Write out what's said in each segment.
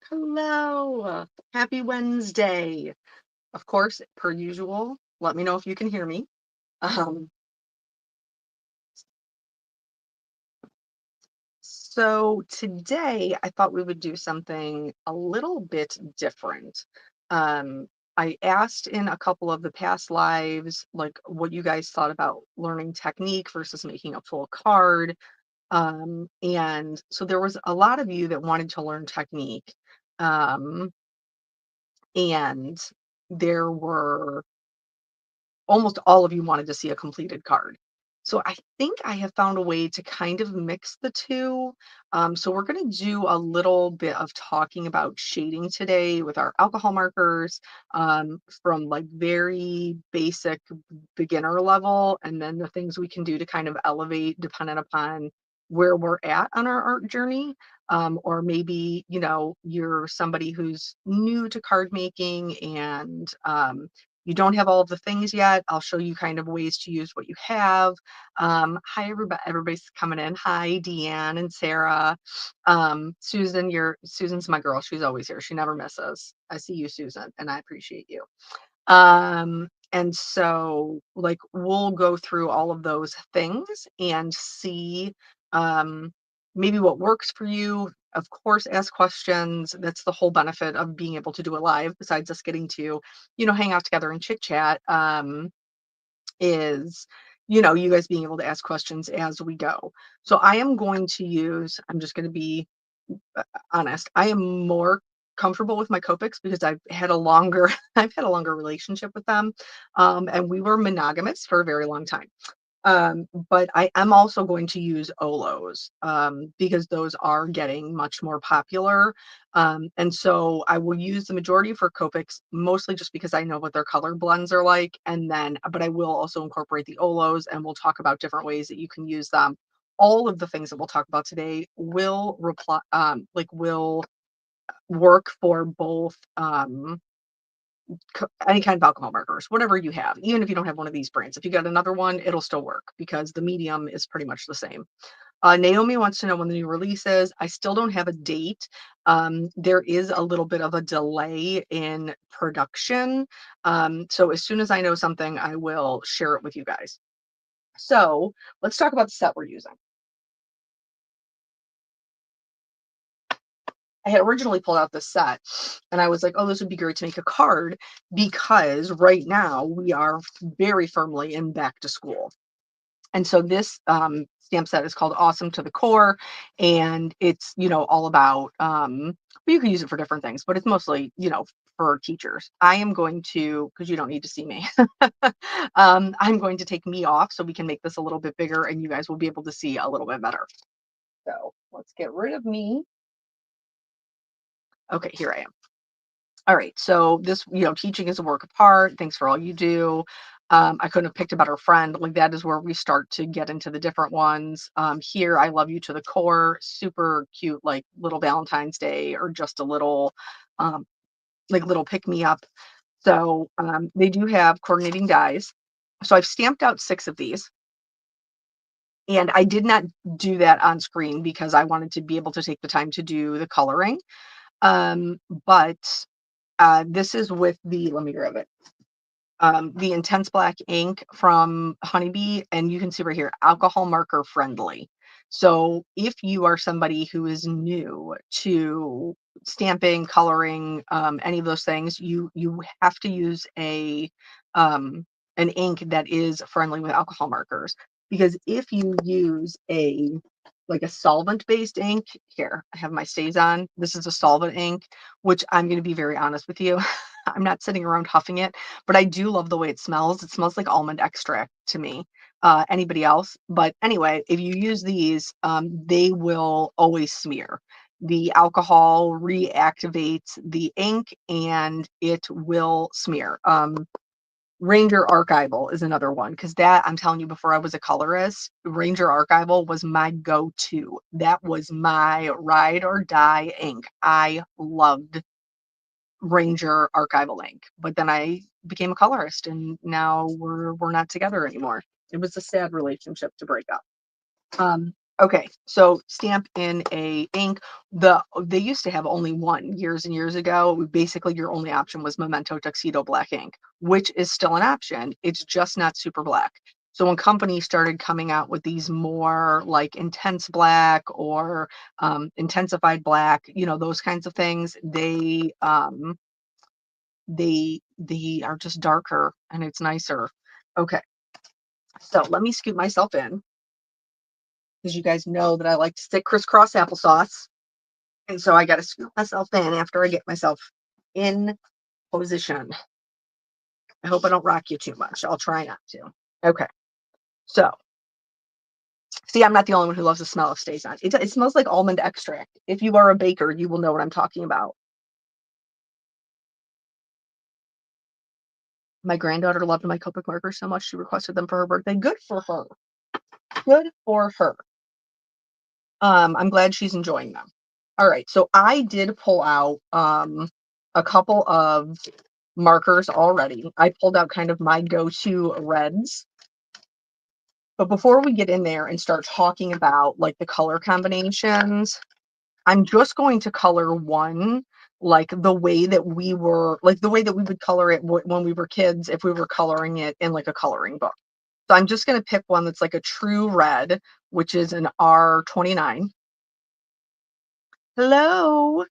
Hello. Happy Wednesday. Of course, per usual, let me know if you can hear me. Um, so today I thought we would do something a little bit different. Um, I asked in a couple of the past lives, like what you guys thought about learning technique versus making a full card. And so there was a lot of you that wanted to learn technique. Um, and there were almost all of you wanted to see a completed card. So I think I have found a way to kind of mix the two. So we're going to do a little bit of talking about shading today with our alcohol markers, from like very basic beginner level, and then the things we can do to kind of elevate dependent upon where we're at on our art journey. Or maybe, you're somebody who's new to card making and you don't have all of the things yet. I'll show you kind of ways to use what you have. Hi, everybody. Everybody's coming in. Hi, Deanne and Sarah. Susan's my girl. She's always here. She never misses. I see you, Susan, and I appreciate you. And so like we'll go through all of those things and see um maybe what works for you. Of course, ask questions. That's the whole benefit of being able to do it live, besides us getting to, hang out together and chit chat, is you guys being able to ask questions as we go. So I'm just going to be honest. I am more comfortable with my Copics because I've had a longer I've had a longer relationship with them. And we were monogamous for a very long time. But I am also going to use Olos, because those are getting much more popular. And so I will use the majority for Copics, mostly just because I know what their color blends are like. But I will also incorporate the Olos, and we'll talk about different ways that you can use them. All of the things that we'll talk about today will work for both, any kind of alcohol markers, whatever you have. Even if you don't have one of these brands, if you got another one, it'll still work because the medium is pretty much the same. Naomi wants to know when the new release is. I still don't have a date. There is a little bit of a delay in production. So as soon as I know something, I will share it with you guys. So let's talk about the set we're using. I had originally pulled out this set and I was like, oh, this would be great to make a card because right now we are very firmly in back to school. And so this stamp set is called Awesome to the Core. And it's, all about, well, you can use it for different things, but it's mostly, for teachers. I am going to, because you don't need to see me, I'm going to take me off so we can make this a little bit bigger and you guys will be able to see a little bit better. So let's get rid of me. Okay, here I am. All right. So this, teaching is a work of art. Thanks for all you do. I couldn't have picked a better friend. Like that is where we start to get into the different ones. Here, I love you to the core. Super cute, like little Valentine's Day or just a little, um, like little pick me up. So they do have coordinating dies. So I've stamped out 6 of these. And I did not do that on screen because I wanted to be able to take the time to do the coloring. But this is with let me grab it. The Intense Black ink from Honeybee, and you can see right here, alcohol marker friendly. So if you are somebody who is new to stamping, coloring, any of those things, you have to use an ink that is friendly with alcohol markers. Because if you use like a solvent based ink, here I have my StazOn. This is a solvent ink, which I'm going to be very honest with you. I'm not sitting around huffing it, but I do love the way it smells. It smells like almond extract to me. Anybody else? But anyway, if you use these, they will always smear. The alcohol reactivates the ink and it will smear. Ranger Archival is another one because that, I'm telling you, before I was a colorist, Ranger Archival was my go-to. That was my ride or die ink. I loved Ranger Archival ink, but then I became a colorist and now we're not together anymore. It was a sad relationship to break up. Okay, so stamp in a ink. They used to have only one years and years ago. Basically, your only option was Memento Tuxedo black ink, which is still an option. It's just not super black. So when companies started coming out with these more like intense black or intensified black, those kinds of things, they are just darker and it's nicer. Okay, so let me scoot myself in because you guys know that I like to stick crisscross applesauce. And so I got to scoop myself in after I get myself in position. I hope I don't rock you too much. I'll try not to. Okay. So, see, I'm not the only one who loves the smell of StaZon. It smells like almond extract. If you are a baker, you will know what I'm talking about. My granddaughter loved my Copic markers so much she requested them for her birthday. Good for her. Good for her. I'm glad she's enjoying them. All right, so I did pull out a couple of markers already. I pulled out kind of my go-to reds. But before we get in there and start talking about like the color combinations, I'm just going to color one like the way that we would color it when we were kids if we were coloring it in like a coloring book. So I'm just going to pick one that's like a true red, which is an R29. Hello.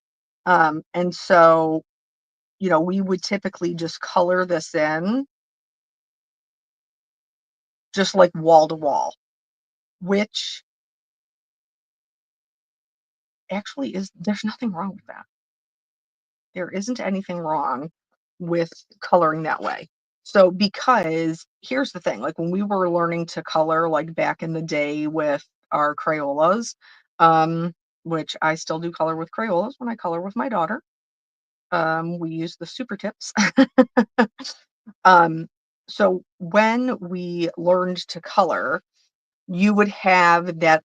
And so, we would typically just color this in just like wall to wall, which actually there's nothing wrong with that. There isn't anything wrong with coloring that way. So, because here's the thing, like when we were learning to color, like back in the day with our Crayolas, which I still do color with Crayolas when I color with my daughter. We use the super tips. Um, so when we learned to color, you would have that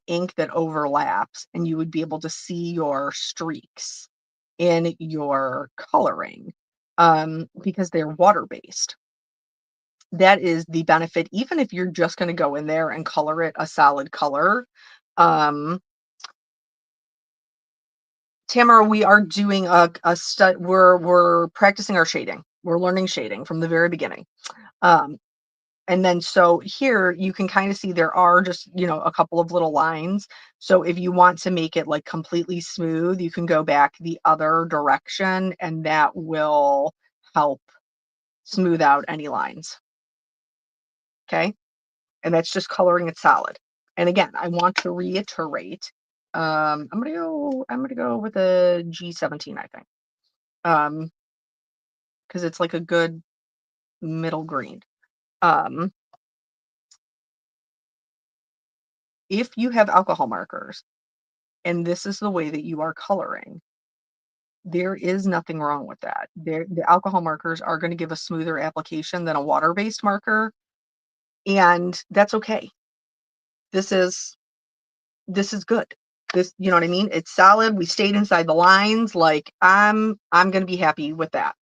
ink that overlaps, and you would be able to see your streaks in your coloring because they're water based. That is the benefit, even if you're just going to go in there and color it a solid color. Um, Tamara, we are doing a we're practicing our shading. We're learning shading from the very beginning. Um, And then so here you can kind of see there are just, a couple of little lines. So if you want to make it like completely smooth, you can go back the other direction and that will help smooth out any lines. Okay. And that's just coloring it solid. And again, I want to reiterate. I'm gonna go with a G17, I think. Because it's like a good middle green. Um, if you have alcohol markers, and this is the way that you are coloring, there is nothing wrong with that. The alcohol markers are going to give a smoother application than a water-based marker, and that's okay. This is good. This, you know what I mean? It's solid. We stayed inside the lines. Like I'm going to be happy with that.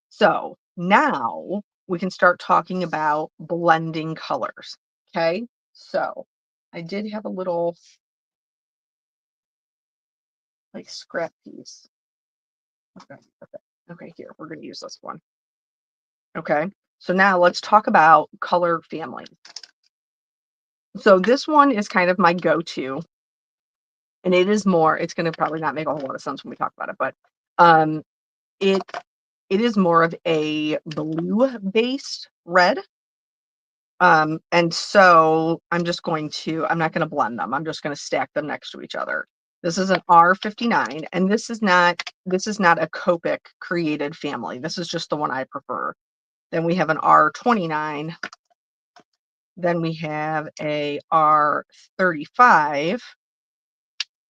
So now we can start talking about blending colors. Okay. So I did have a little like scrap piece. Okay. Okay. Okay. Here, we're going to use this one. Okay. So now let's talk about color family. So this one is kind of my go-to, and it's going to probably not make a whole lot of sense when we talk about it, but um, it it is more of a blue-based red. And so I'm not going to blend them. I'm just going to stack them next to each other. This is an R59, and this is not a Copic created family. This is just the one I prefer. Then we have an R29. Then we have a R35,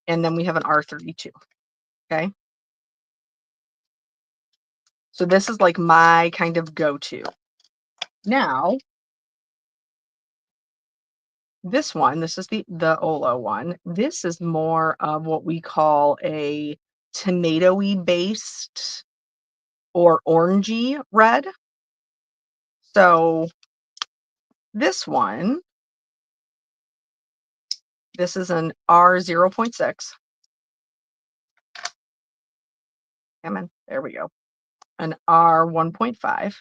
and then we have an R32. Okay. So this is like my kind of go-to. Now, this is the Olo one. This is more of what we call a tomatoey based or orangey red. So this one This is an R0.6. Come on, there we go. An R1.5.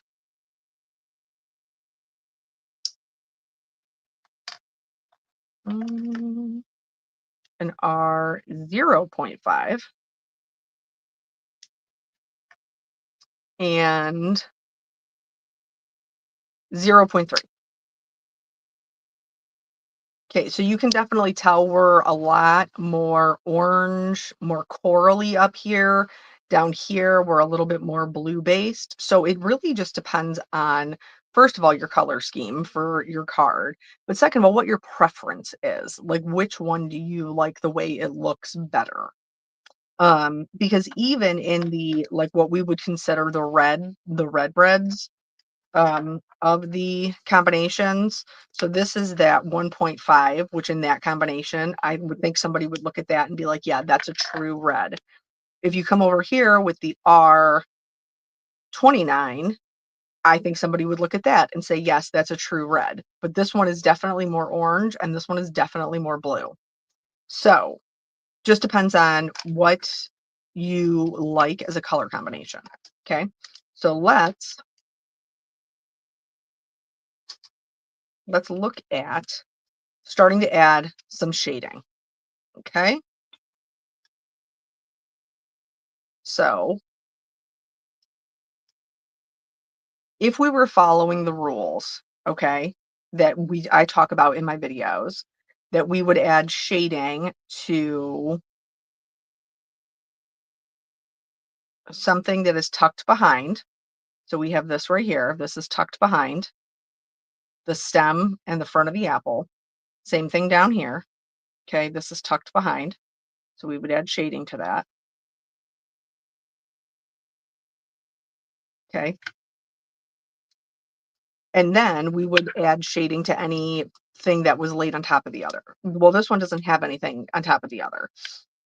An R0.5. And 0.3. Okay, so you can definitely tell we're a lot more orange, more corally up here. Down here, we're a little bit more blue based. So it really just depends on, first of all, your color scheme for your card. But second of all, what your preference is. Like, which one do you like the way it looks better? Because even in the, like, what we would consider the red reds, of the combinations. So this is that 1.5, which in that combination, I would think somebody would look at that and be like, yeah, that's a true red. If you come over here with the R29, I think somebody would look at that and say, yes, that's a true red. But this one is definitely more orange and this one is definitely more blue. So just depends on what you like as a color combination. Okay. So let's look at starting to add some shading. Okay. So if we were following the rules, okay, that I talk about in my videos, that we would add shading to something that is tucked behind. So we have this right here. This is tucked behind the stem and the front of the apple. Same thing down here. Okay, this is tucked behind. So we would add shading to that. Okay. And then we would add shading to anything that was laid on top of the other. Well, this one doesn't have anything on top of the other.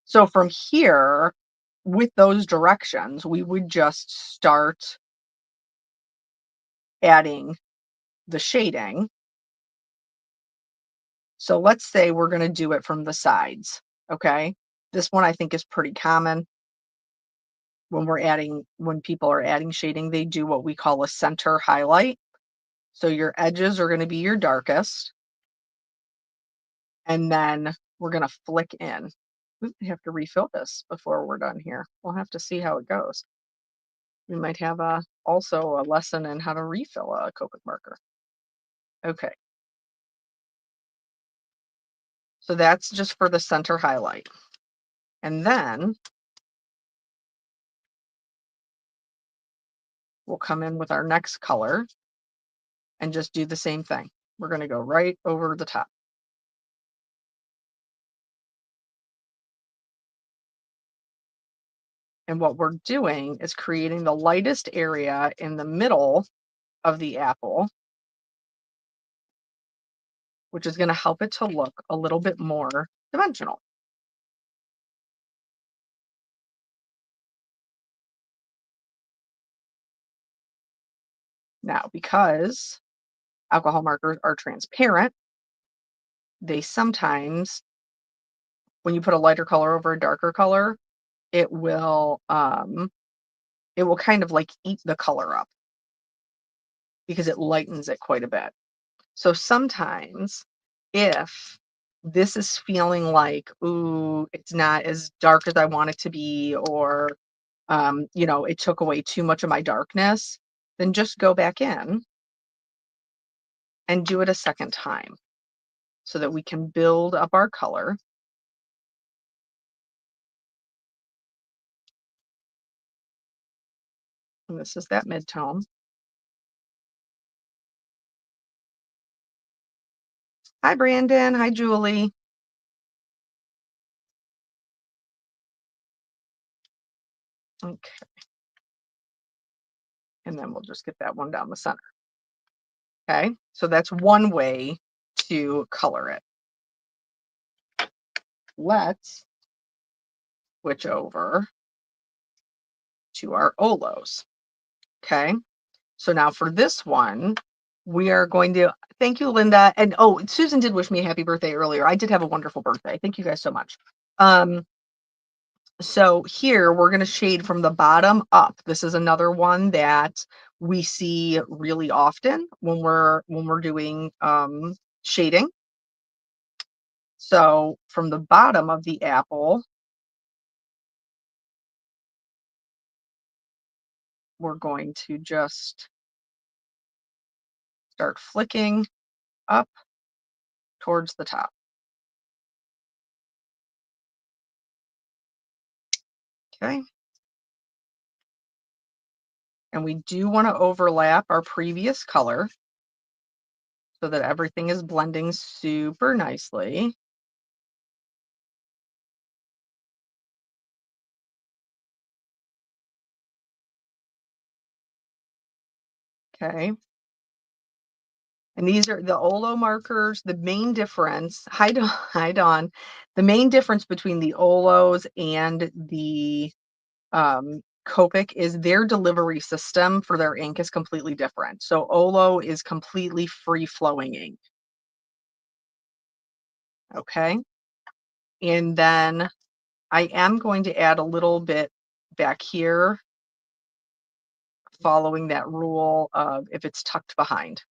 So from here, with those directions, we would just start adding the shading. So let's say we're going to do it from the sides. Okay. This one I think is pretty common when people are adding shading, they do what we call a center highlight. So your edges are going to be your darkest. And then we're going to flick in. We have to refill this before we're done here. We'll have to see how it goes. We might have also a lesson in how to refill a Copic marker. Okay. So that's just for the center highlight. And then we'll come in with our next color and just do the same thing. We're going to go right over the top. And what we're doing is creating the lightest area in the middle of the apple, which is going to help it to look a little bit more dimensional. Now, because alcohol markers are transparent, they sometimes, when you put a lighter color over a darker color, it will kind of like eat the color up because it lightens it quite a bit. So sometimes if this is feeling like, ooh, it's not as dark as I want it to be, or it took away too much of my darkness, then just go back in and do it a second time so that we can build up our color. And this is that mid-tone. Hi, Brandon. Hi, Julie. Okay. And then we'll just get that one down the center. Okay. So that's one way to color it. Let's switch over to our Olos. Okay. So now for this one, we are going to thank you, Linda. And oh, Susan did wish me a happy birthday earlier. I did have a wonderful birthday. Thank you guys so much. So here we're going to shade from the bottom up. This is another one that we see really often when we're doing shading. So from the bottom of the apple, we're going to just start flicking up towards the top. Okay. And we do want to overlap our previous color so that everything is blending super nicely. Okay. And these are the Olo markers. The main difference, hi Dawn, hi Dawn. The main difference between the Olos and the Copic is their delivery system for their ink is completely different. So Olo is completely free flowing ink. Okay. And then I am going to add a little bit back here, following that rule of if it's tucked behind.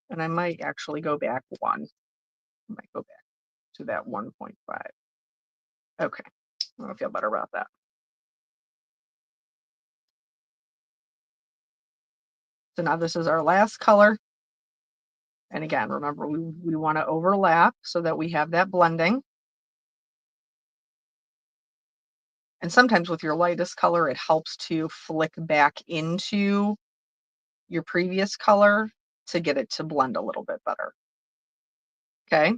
And I might actually go back one. I might go back to that 1.5. Okay. I feel better about that. So now this is our last color. And again, remember, we want to overlap so that we have that blending. And sometimes with your lightest color, it helps to flick back into your previous color to get it to blend a little bit better. Okay.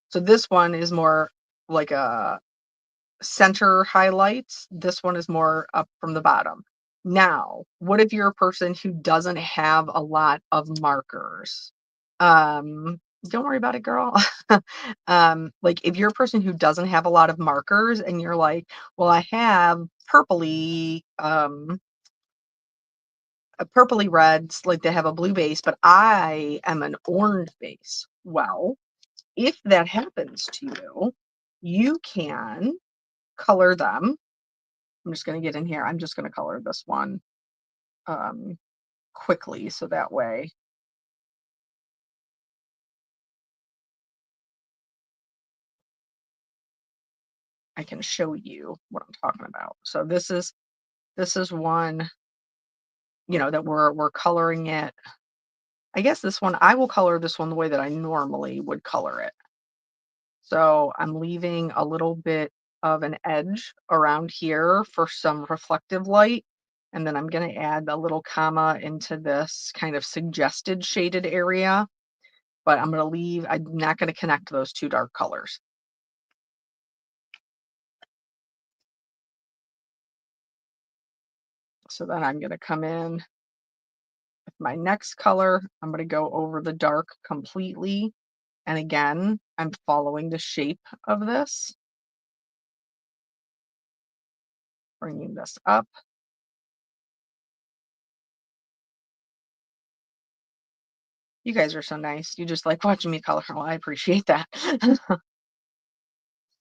So this one is more like a center highlights. This one is more up from the bottom. Now, what if you're a person who doesn't have a lot of markers? Don't worry about it, girl. Like if you're a person who doesn't have a lot of markers and you're like, well, I have purpley reds, like they have a blue base, but I am an orange base. Well, if that happens to you, you can color them. I'm just going to get in here. I'm just going to color this one quickly so that way I can show you what I'm talking about. So this is one, that we're coloring it. I guess this one, I will color this one the way that I normally would color it. So I'm leaving a little bit of an edge around here for some reflective light. And then I'm going to add a little comma into this kind of suggested shaded area. But I'm not going to connect those two dark colors. So then I'm going to come in with my next color. I'm going to go over the dark completely. And again, I'm following the shape of this, bringing this up. You guys are so nice. You just like watching me color. Well, I appreciate that.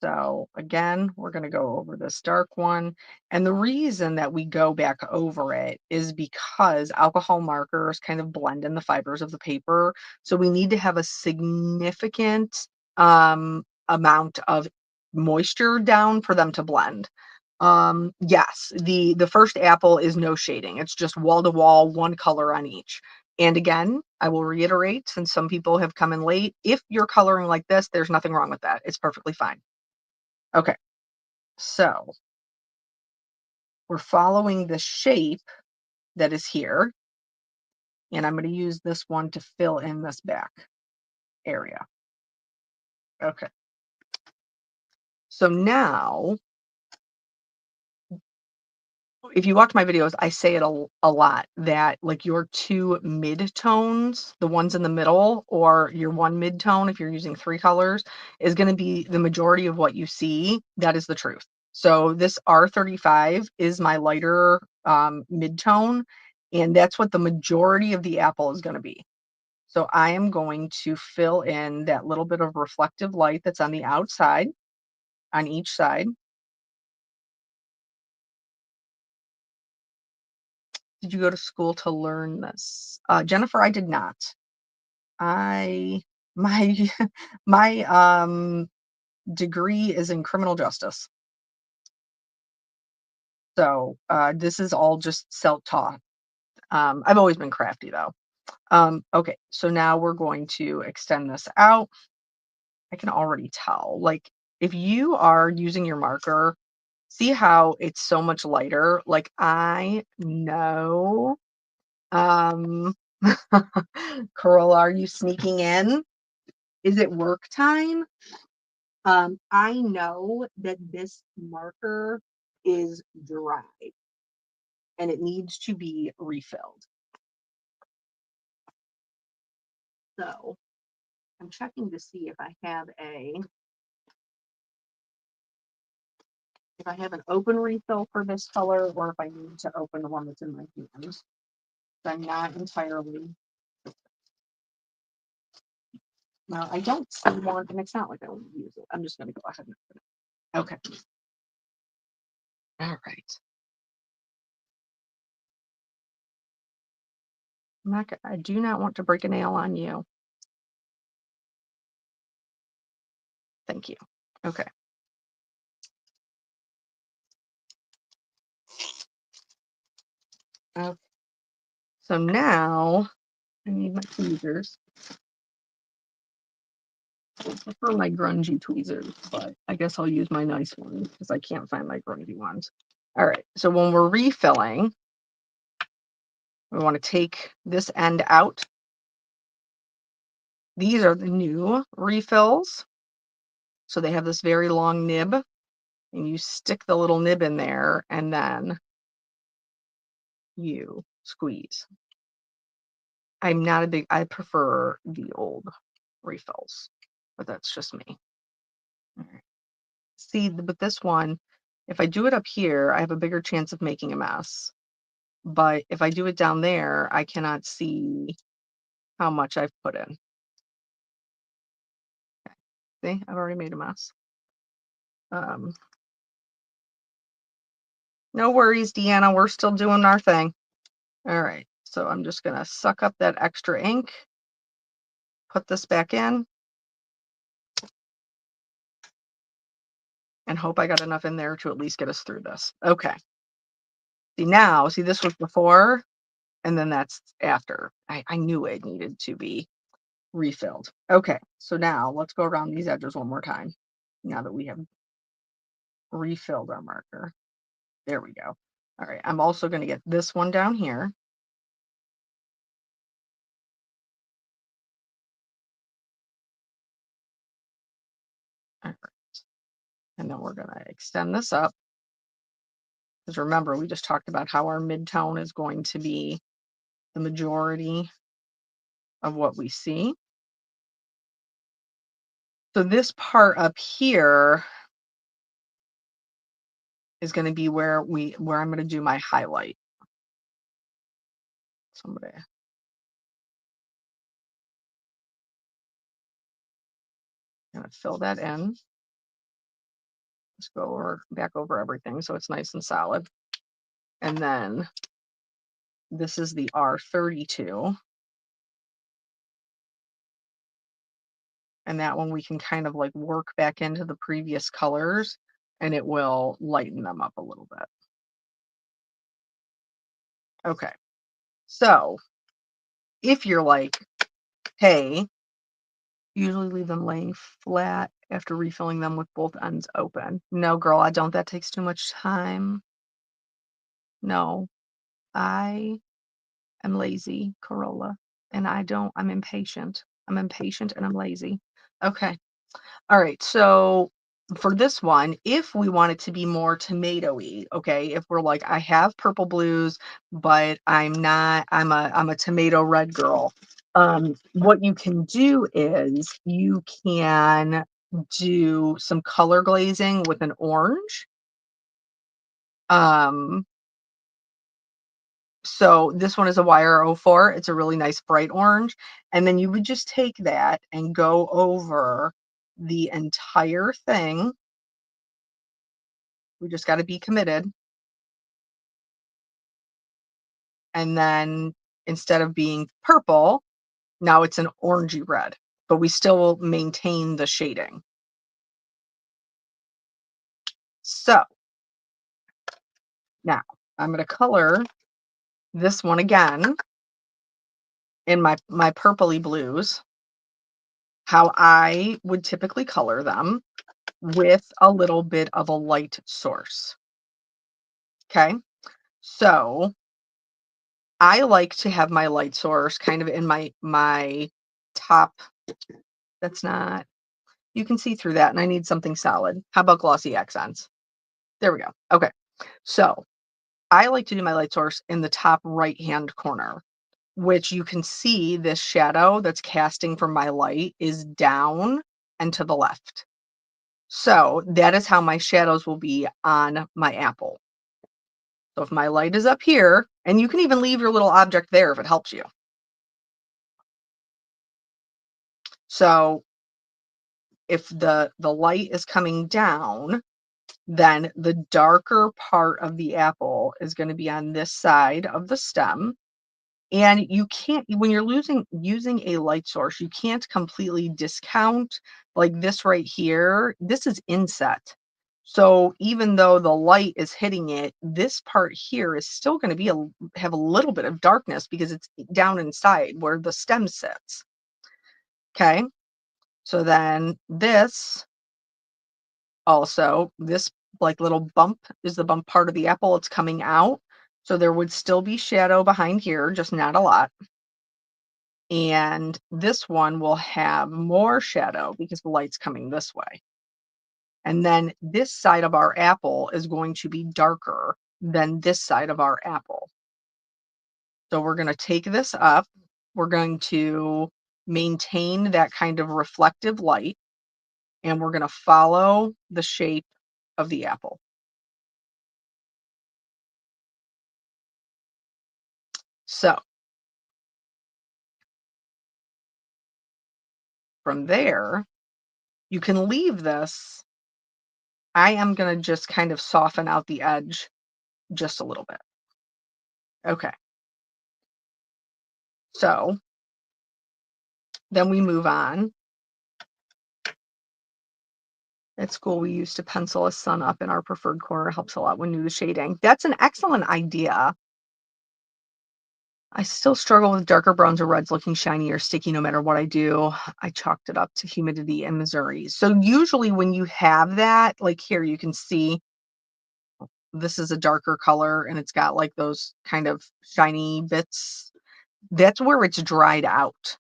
So again, we're going to go over this dark one. And the reason that we go back over it is because alcohol markers kind of blend in the fibers of the paper. So we need to have a significant amount of moisture down for them to blend. Yes, the first apple is no shading. It's just wall to wall, one color on each. And again, I will reiterate, since some people have come in late, if you're coloring like this, there's nothing wrong with that. It's perfectly fine. Okay, so we're following the shape that is here, and I'm going to use this one to fill in this back area. Okay, so now, if you watch my videos, I say it a lot that like your two mid-tones, the ones in the middle, or your one mid-tone, if you're using three colors, is going to be the majority of what you see. That is the truth. So this R35 is my lighter mid-tone, And that's what the majority of the apple is going to be. So I am going to fill in that little bit of reflective light that's on the outside, on each side. Did you go to school to learn this? Jennifer, I did not. I my my degree is in criminal justice. So this is all just self-taught. I've always been crafty though. Okay, so now we're going to extend this out. I can already tell. Like if you are using your marker, see how it's so much lighter? Like I know. Um Corolla, are you sneaking in? Is it work time? I know that this marker is dry and it needs to be refilled. So I'm checking to see if I have an open refill for this color or if I need to open the one that's in my hand. I'm not entirely. No, I don't see one, and it's not like I want to use it. I'm just going to go ahead and open it. Okay. All right. I do not want to break a nail on you. Thank you. Okay. Okay. So now I need my tweezers. I prefer my grungy tweezers, but I guess I'll use my nice ones because I can't find my grungy ones. All right. So when we're refilling, we want to take this end out. These are the new refills. So they have this very long nib, and you stick the little nib in there and then you squeeze. I prefer the old refills, but that's just me. All right. See, but this one, if I do it up here, I have a bigger chance of making a mess. But if I do it down there, I cannot see how much I've put in. Okay. See, I've already made a mess. Um, no worries, Deanna, we're still doing our thing. All right, so I'm just gonna suck up that extra ink, put this back in, and hope I got enough in there to at least get us through this. Okay. See, this was before, and then that's after. I knew it needed to be refilled. Okay, so now let's go around these edges one more time. Now that we have refilled our marker. There we go. All right, I'm also going to get this one down here. All right. And then we're going to extend this up. Because remember, we just talked about how our mid-tone is going to be the majority of what we see. So this part up here is going to be where I'm going to do my highlight. So I'm going to fill that in. Just go back over everything so it's nice and solid. And then this is the R32. And that one we can kind of like work back into the previous colors and it will lighten them up a little bit. Okay. So if you're like, hey, usually leave them laying flat after refilling them with both ends open. No, girl, I don't. That takes too much time. No, I am lazy, Corolla, and I'm impatient. I'm impatient and I'm lazy. Okay. All right. So for this one, if we want it to be more tomatoey, okay, if we're like, I have purple blues, but I'm a tomato red girl. What you can do is you can do some color glazing with an orange. Um, So this one is a YR04. It's a really nice bright orange. And then you would just take that and go over the entire thing. We just got to be committed. And then instead of being purple, now it's an orangey red, but we still maintain the shading. So now I'm going to color this one again in my purpley blues, how I would typically color them, with a little bit of a light source. Okay. So I like to have my light source kind of in my top. That's not, you can see through that, and I need something solid. How about glossy accents? There we go. Okay. So I like to do my light source in the top right hand corner, which you can see this shadow that's casting from my light is down and to the left. So that is how my shadows will be on my apple. So if my light is up here, and you can even leave your little object there if it helps you. So if the light is coming down, then the darker part of the apple is going to be on this side of the stem. And you can't, when you're using a light source, you can't completely discount, like this right here. This is inset. So even though the light is hitting it, this part here is still going to be have a little bit of darkness because it's down inside where the stem sits. Okay. So then this also, this like little bump is the bump part of the apple. It's coming out. So there would still be shadow behind here, just not a lot. And this one will have more shadow because the light's coming this way. And then this side of our apple is going to be darker than this side of our apple. So we're going to take this up. We're going to maintain that kind of reflective light, and we're going to follow the shape of the apple. So from there, you can leave this. I am going to just kind of soften out the edge just a little bit. Okay. So then we move on. At school, we used to pencil a sun up in our preferred corner. Helps a lot when new to shading. That's an excellent idea. I still struggle with darker browns or reds looking shiny or sticky no matter what I do. I chalked it up to humidity in Missouri. So usually when you have that, like here, you can see this is a darker color and it's got like those kind of shiny bits. That's where it's dried out.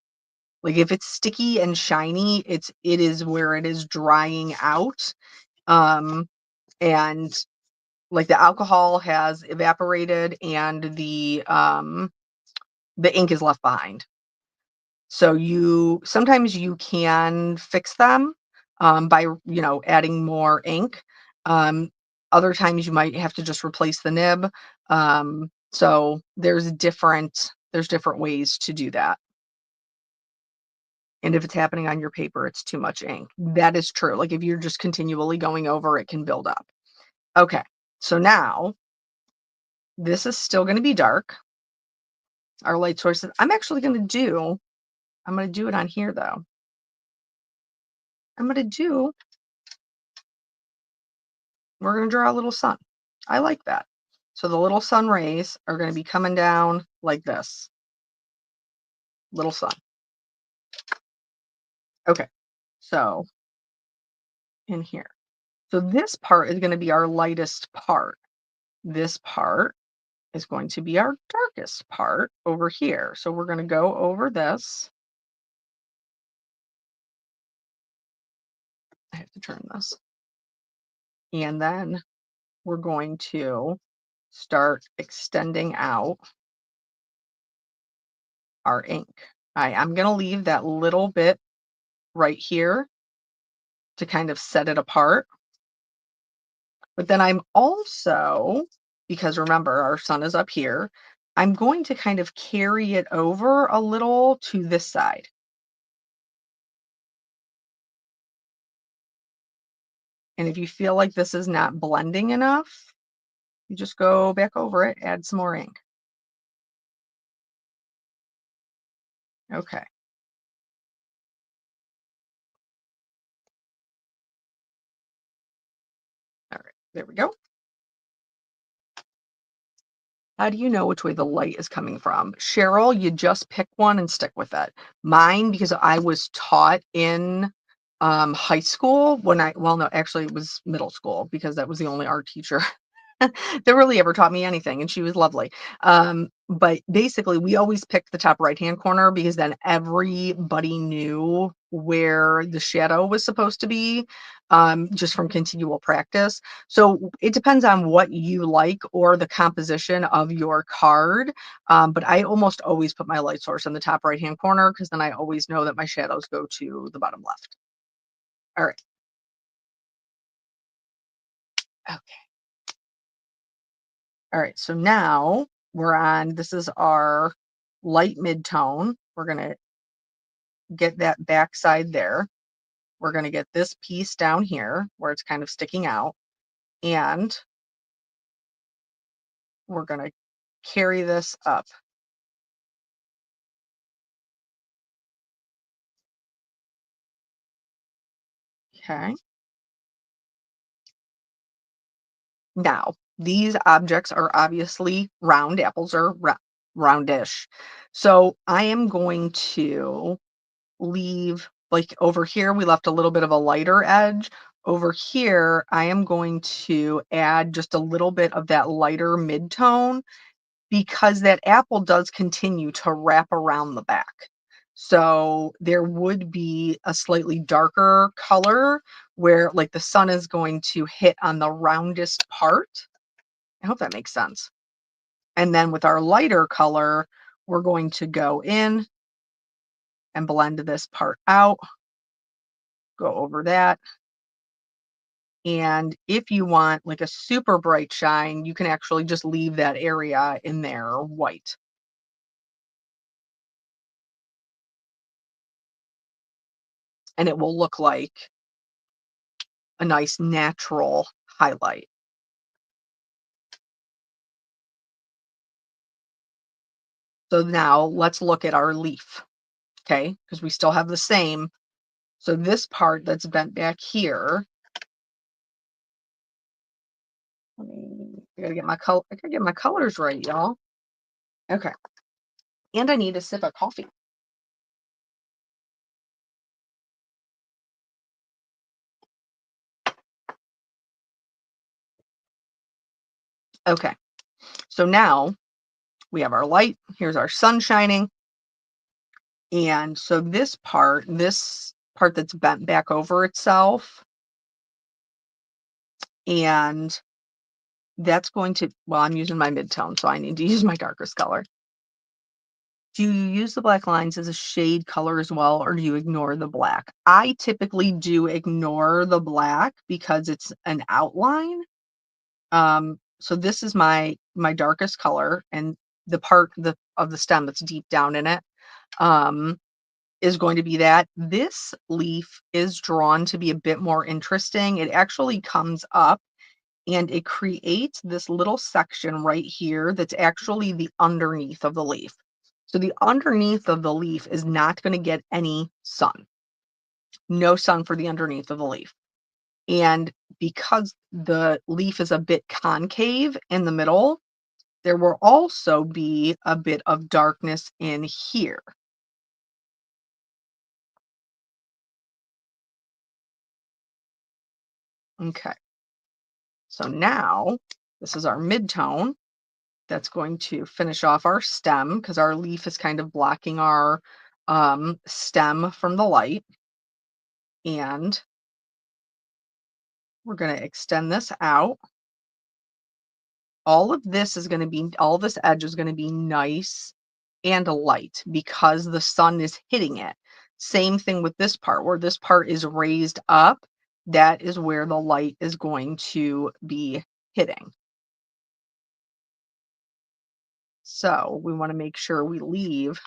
Like if it's sticky and shiny, it is where it is drying out. And like the alcohol has evaporated and the ink is left behind. So sometimes you can fix them by adding more ink. Other times you might have to just replace the nib. So there's different ways to do that. And if it's happening on your paper, it's too much ink. That is true. Like if you're just continually going over, it can build up. Okay, so now this is still going to be dark. Our light sources. I'm going to do it on here though. We're going to draw a little sun. I like that. So the little sun rays are going to be coming down like this. Little sun. Okay, so in here. So this part is going to be our lightest part. This part is going to be our darkest part over here. So we're going to go over this. I have to turn this. And then we're going to start extending out our ink. I'm going to leave that little bit right here to kind of set it apart. But then I'm also, because remember our sun is up here, I'm going to kind of carry it over a little to this side. And if you feel like this is not blending enough, you just go back over it, add some more ink. Okay. All right. There we go. How do you know which way the light is coming from? Cheryl, you just pick one and stick with it. Mine, because I was taught in high school when well, no, actually it was middle school because that was the only art teacher that really ever taught me anything, and she was lovely. But basically, we always picked the top right-hand corner because then everybody knew where the shadow was supposed to be, just from continual practice. So it depends on what you like or the composition of your card. But I almost always put my light source in the top right-hand corner because then I always know that my shadows go to the bottom left. All right. Okay. All right, so now we're on, this is our light mid-tone. We're gonna get that back side there. We're gonna get this piece down here where it's kind of sticking out, and we're gonna carry this up. Okay. Now, these objects are obviously round apples or roundish. So I am going to leave, like over here, we left a little bit of a lighter edge. Over here, I am going to add just a little bit of that lighter mid-tone because that apple does continue to wrap around the back. So there would be a slightly darker color where like the sun is going to hit on the roundest part. I hope that makes sense. And then with our lighter color, we're going to go in and blend this part out, go over that. And if you want like a super bright shine, you can actually just leave that area in there white. And it will look like a nice natural highlight. So now let's look at our leaf, okay? Because we still have the same. So this part that's bent back here, I gotta get my color, I gotta get my colors right, y'all. Okay. And I need a sip of coffee. Okay. So now we have our light. Here's our sun shining. And so this part that's bent back over itself, and that's going to, well, I'm using my mid-tone, so I need to use my darkest color. Do you use the black lines as a shade color as well, or do you ignore the black? I typically do ignore the black because it's an outline. So this is my darkest color, and the part of the stem that's deep down in it. Um, is going to be that. This leaf is drawn to be a bit more interesting. It actually comes up and it creates this little section right here that's actually the underneath of the leaf. So the underneath of the leaf is not going to get any sun. No sun for the underneath of the leaf. And because the leaf is a bit concave in the middle, there will also be a bit of darkness in here. Okay. So now this is our mid-tone. That's going to finish off our stem because our leaf is kind of blocking our stem from the light. And we're going to extend this out. All of this is going to be, all this edge is going to be nice and light because the sun is hitting it. Same thing with this part, where this part is raised up. That is where the light is going to be hitting. So we want to make sure we leave.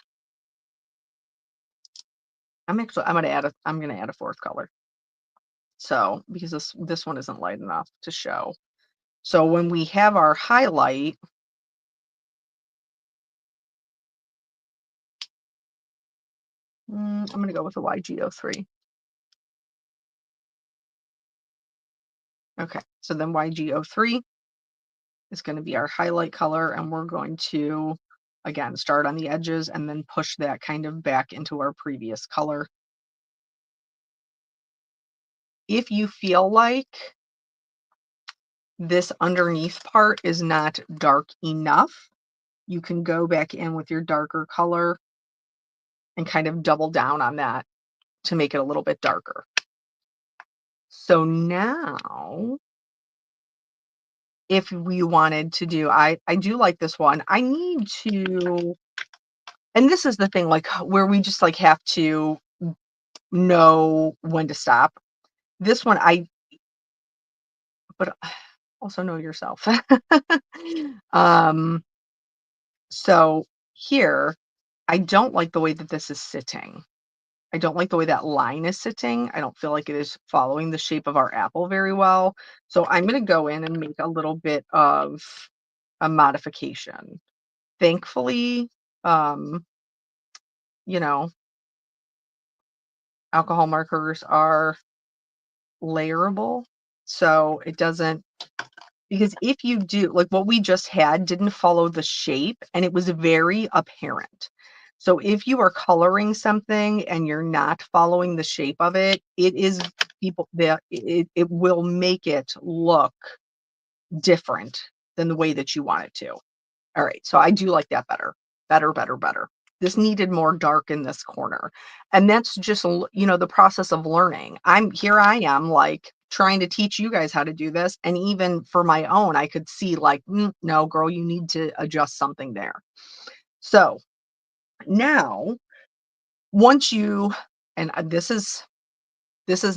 I'm gonna add a fourth color. So because this one isn't light enough to show. So when we have our highlight, I'm gonna go with the YG03. Okay, so then YG03 is going to be our highlight color, and we're going to, again, start on the edges and then push that kind of back into our previous color. If you feel like this underneath part is not dark enough, you can go back in with your darker color and kind of double down on that to make it a little bit darker. So now, if we wanted to do, I do like this one. I need to, and this is the thing, like where we just like have to know when to stop. This one, but also know yourself. um, so here, I don't like the way that this is sitting. I don't like the way that line is sitting. I don't feel like it is following the shape of our apple very well. So I'm going to go in and make a little bit of a modification. Thankfully, um, you know, alcohol markers are layerable. So it doesn't, because if you do, like what we just had didn't follow the shape and it was very apparent. So if you are coloring something and you're not following the shape of it, it is people that it will make it look different than the way that you want it to. All right, so I do like that better. Better, better, better. This needed more dark in this corner. And that's just, the process of learning. I am like trying to teach you guys how to do this. And even for my own, I could see like, no, girl, you need to adjust something there. So now, once you, and this is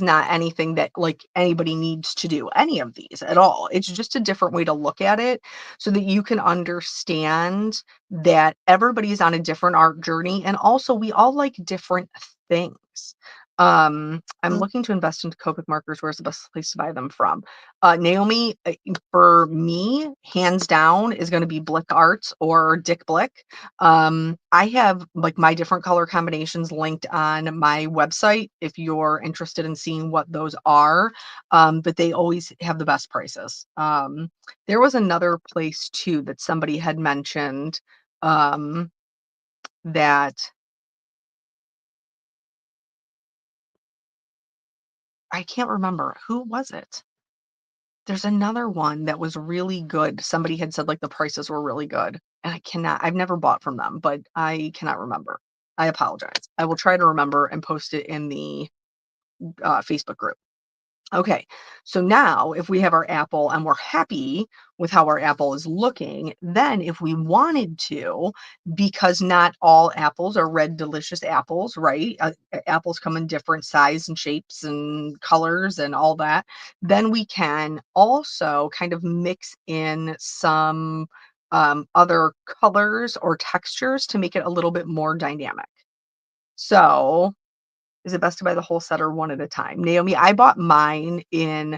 not anything that like anybody needs to do any of these at all. It's just a different way to look at it so that you can understand that everybody's on a different art journey and also we all like different things. I'm looking to invest into Copic markers. Where's the best place to buy them from? Naomi, for me, hands down, is going to be Blick Arts or Dick Blick. I have like my different color combinations linked on my website if you're interested in seeing what those are. But they always have the best prices. There was another place too that somebody had mentioned that I can't remember. Who was it? There's another one that was really good. Somebody had said like the prices were really good. And I've never bought from them, but I cannot remember. I apologize. I will try to remember and post it in the Facebook group. Okay, so now if we have our apple and we're happy with how our apple is looking, then if we wanted to, because not all apples are red delicious apples, right? Apples come in different size and shapes and colors and all that. Then we can also kind of mix in some other colors or textures to make it a little bit more dynamic. So is it best to buy the whole set or one at a time? Naomi, I bought mine in,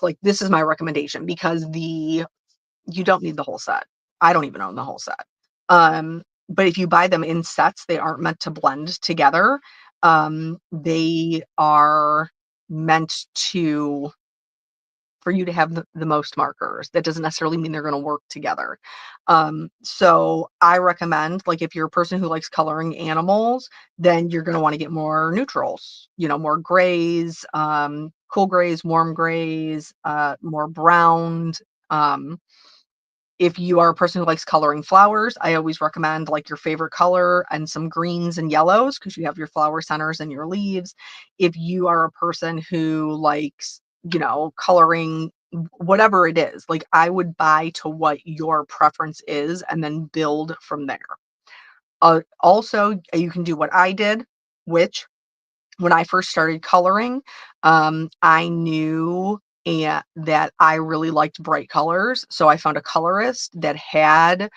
like, this is my recommendation because you don't need the whole set. I don't even own the whole set. But if you buy them in sets, they aren't meant to blend together. They are meant to for you to have the most markers. That doesn't necessarily mean they're going to work together. So I recommend, like, if you're a person who likes coloring animals, then you're going to want to get more neutrals, more grays, cool grays, warm grays, more browned. Um, if you are a person who likes coloring flowers, I always recommend like your favorite color and some greens and yellows because you have your flower centers and your leaves. If you are a person who likes, coloring whatever it is, like I would buy to what your preference is and then build from there. Also, you can do what I did, which when I first started coloring, I knew that I really liked bright colors. So I found a colorist that had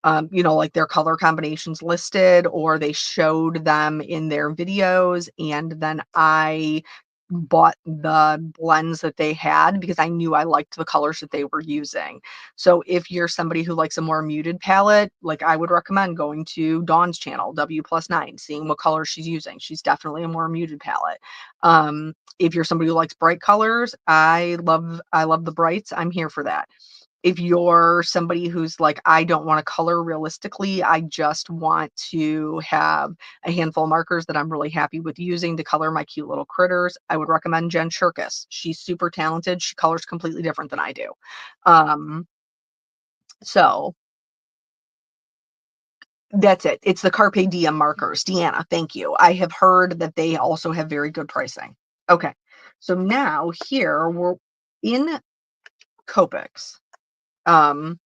like their color combinations listed, or they showed them in their videos, and then I bought the blends that they had because I knew I liked the colors that they were using. So if you're somebody who likes a more muted palette, like I would recommend going to Dawn's channel, W+9, seeing what colors she's using. She's definitely a more muted palette. If you're somebody who likes bright colors, I love the brights. I'm here for that. If you're somebody who's like, I don't want to color realistically, I just want to have a handful of markers that I'm really happy with using to color my cute little critters, I would recommend Jen Shirkus. She's super talented. She colors completely different than I do. Um, so that's it. It's the Carpe Diem markers. Deanna, thank you. I have heard that they also have very good pricing. Okay. So now here we're in Copics. Um,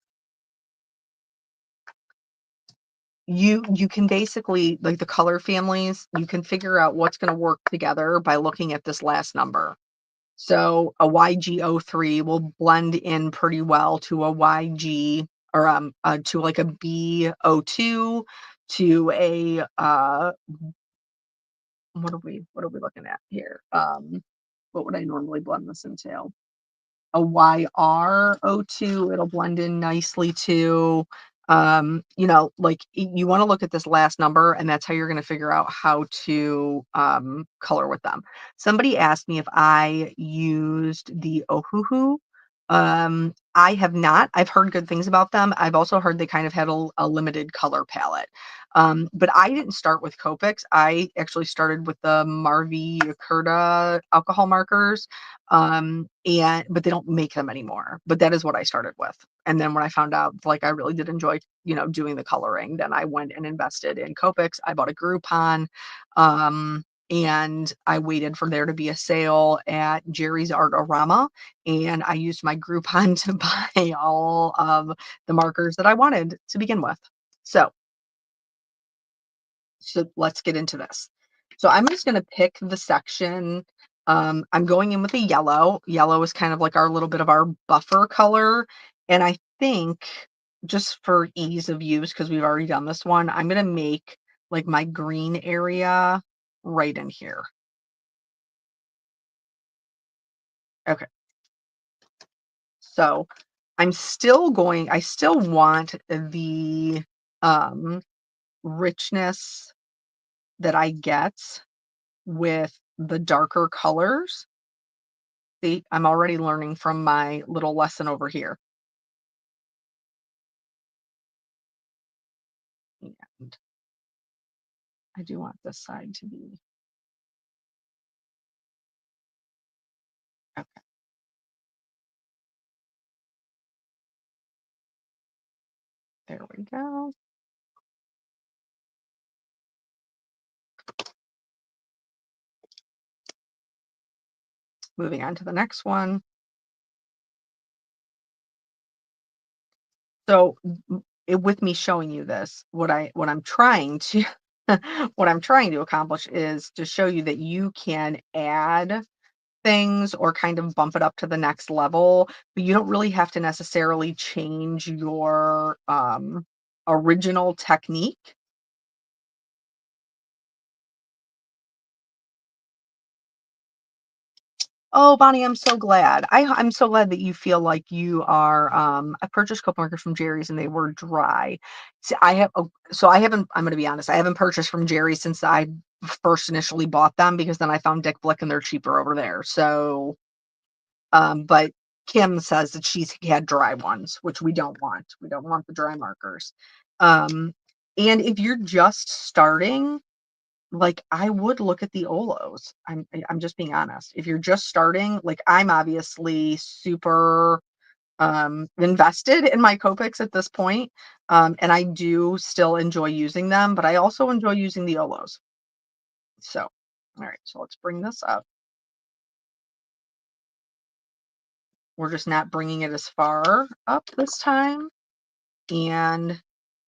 you can basically, like the color families, you can figure out what's going to work together by looking at this last number. So a YG03 will blend in pretty well to a YG, or to like a B02, to a what are we looking at here? What would I normally blend this into? A YR02, it'll blend in nicely too. Like you want to look at this last number, and that's how you're going to figure out how to color with them. Somebody asked me if I used the Ohuhu. I have not. I've heard good things about them. I've also heard they kind of had a limited color palette. But I didn't start with Copics. I actually started with the Marvi Yakurta alcohol markers. But they don't make them anymore. But that is what I started with. And then when I found out, like, I really did enjoy, doing the coloring, then I went and invested in Copics. I bought a Groupon. And I waited for there to be a sale at Jerry's Artorama, and I used my Groupon to buy all of the markers that I wanted to begin with. So, so let's get into this. So I'm just going to pick the section. I'm going in with a yellow. Yellow is kind of like our little bit of our buffer color. And I think just for ease of use, because we've already done this one, I'm going to make like my green area right in here. Okay. So I still want the um, richness that I get with the darker colors. See, I'm already learning from my little lesson over here. And I do want this side to be okay. There we go. Moving on to the next one. So with me showing you this, what I'm trying to what I'm trying to accomplish is to show you that you can add things or kind of bump it up to the next level, but you don't really have to necessarily change your original technique. Oh, Bonnie, I'm so glad. I'm so glad that you feel like you are. I purchased couple markers from Jerry's and they were dry. So I haven't. I'm going to be honest. I haven't purchased from Jerry's since I first initially bought them, because then I found Dick Blick and they're cheaper over there. So, but Kim says that she's had dry ones, which we don't want. We don't want the dry markers. Um, and if you're just starting, like, I would look at the Olos. I'm just being honest. If you're just starting, like, I'm obviously super invested in my Copics at this point. And I do still enjoy using them, but I also enjoy using the Olos. So, all right, so let's bring this up. We're just not bringing it as far up this time. And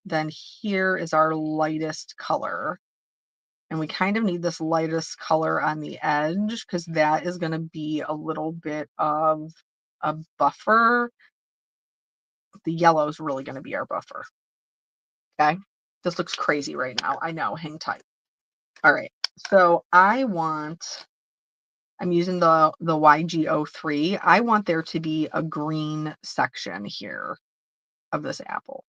then here is our lightest color. And we kind of need this lightest color on the edge because that is going to be a little bit of a buffer. The yellow is really going to be our buffer. Okay. This looks crazy right now. I know. Hang tight. All right. So I'm using the YG03. I want there to be a green section here of this apple.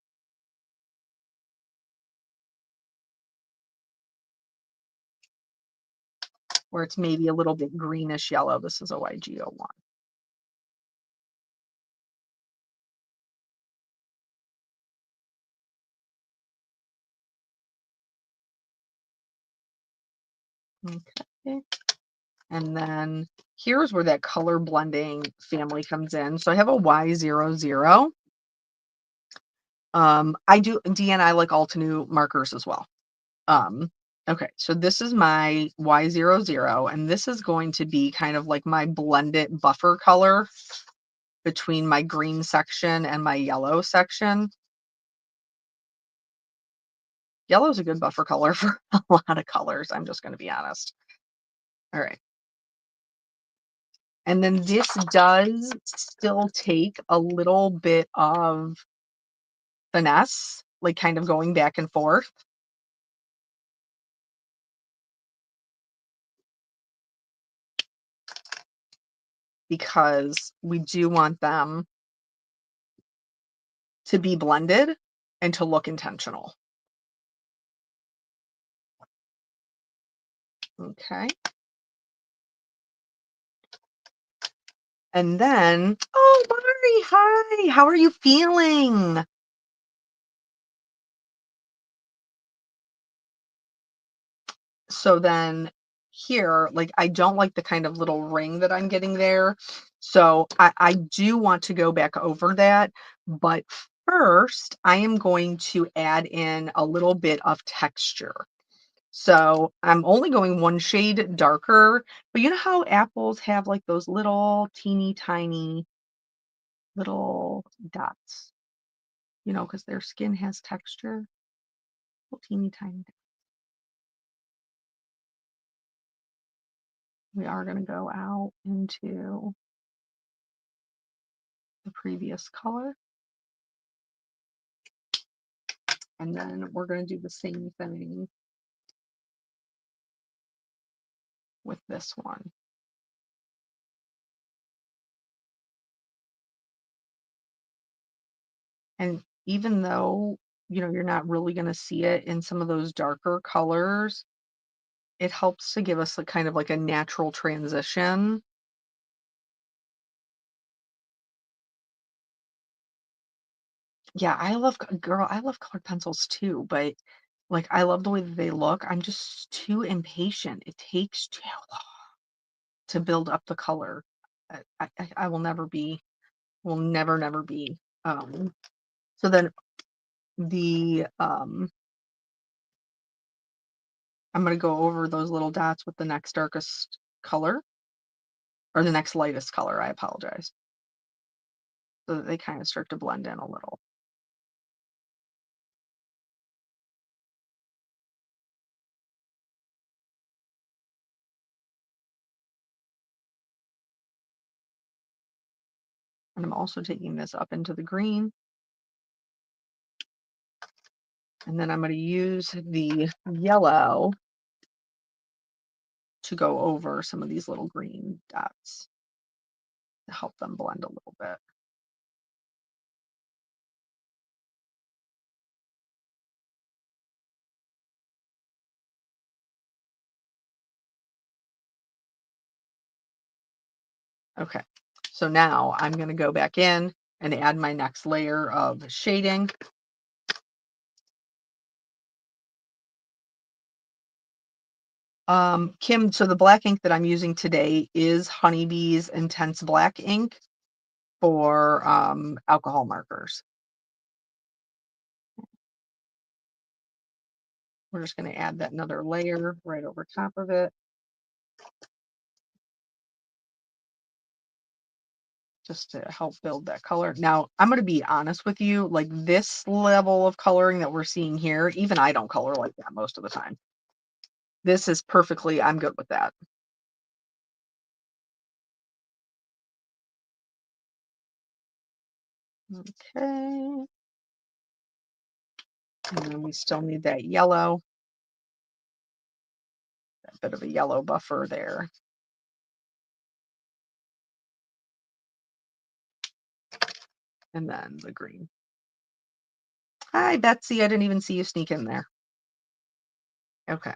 Where it's maybe a little bit greenish yellow. This is a YG01. Okay. And then here's where that color blending family comes in. So I have a Y00. I do Deanna, I like Altenew markers as well. Okay, so this is my Y00, and this is going to be kind of like my blended buffer color between my green section and my yellow section. Yellow is a good buffer color for a lot of colors. I'm just going to be honest. All right. And then this does still take a little bit of finesse, like kind of going back and forth. Because we do want them to be blended and to look intentional. Okay. And then, oh, Mari, hi. How are you feeling? So then here, like, I don't like the kind of little ring that I'm getting there. So I do want to go back over that. But first, I am going to add in a little bit of texture. So I'm only going one shade darker, but you know how apples have like those little teeny tiny little dots, because their skin has texture, little teeny tiny dots. We are going to go out into the previous color, and then we're going to do the same thing with this one. And even though, you're not really going to see it in some of those darker colors, it helps to give us a kind of like a natural transition. Yeah, I love colored pencils too, but like I love the way that they look. I'm just too impatient. It takes too long to build up the color. I will never be. So then I'm gonna go over those little dots with the next darkest color or the next lightest color, I apologize. So that they kind of start to blend in a little. And I'm also taking this up into the green. And then I'm going to use the yellow to go over some of these little green dots to help them blend a little bit. Okay, so now I'm going to go back in and add my next layer of shading. Kim, so the black ink that I'm using today is Honeybee's Intense Black ink for alcohol markers. We're just going to add that another layer right over top of it. Just to help build that color. Now, I'm going to be honest with you, like this level of coloring that we're seeing here, even I don't color like that most of the time. This is perfectly, I'm good with that. Okay. And then we still need that yellow, that bit of a yellow buffer there. And then the green. Hi, Betsy. I didn't even see you sneak in there. Okay.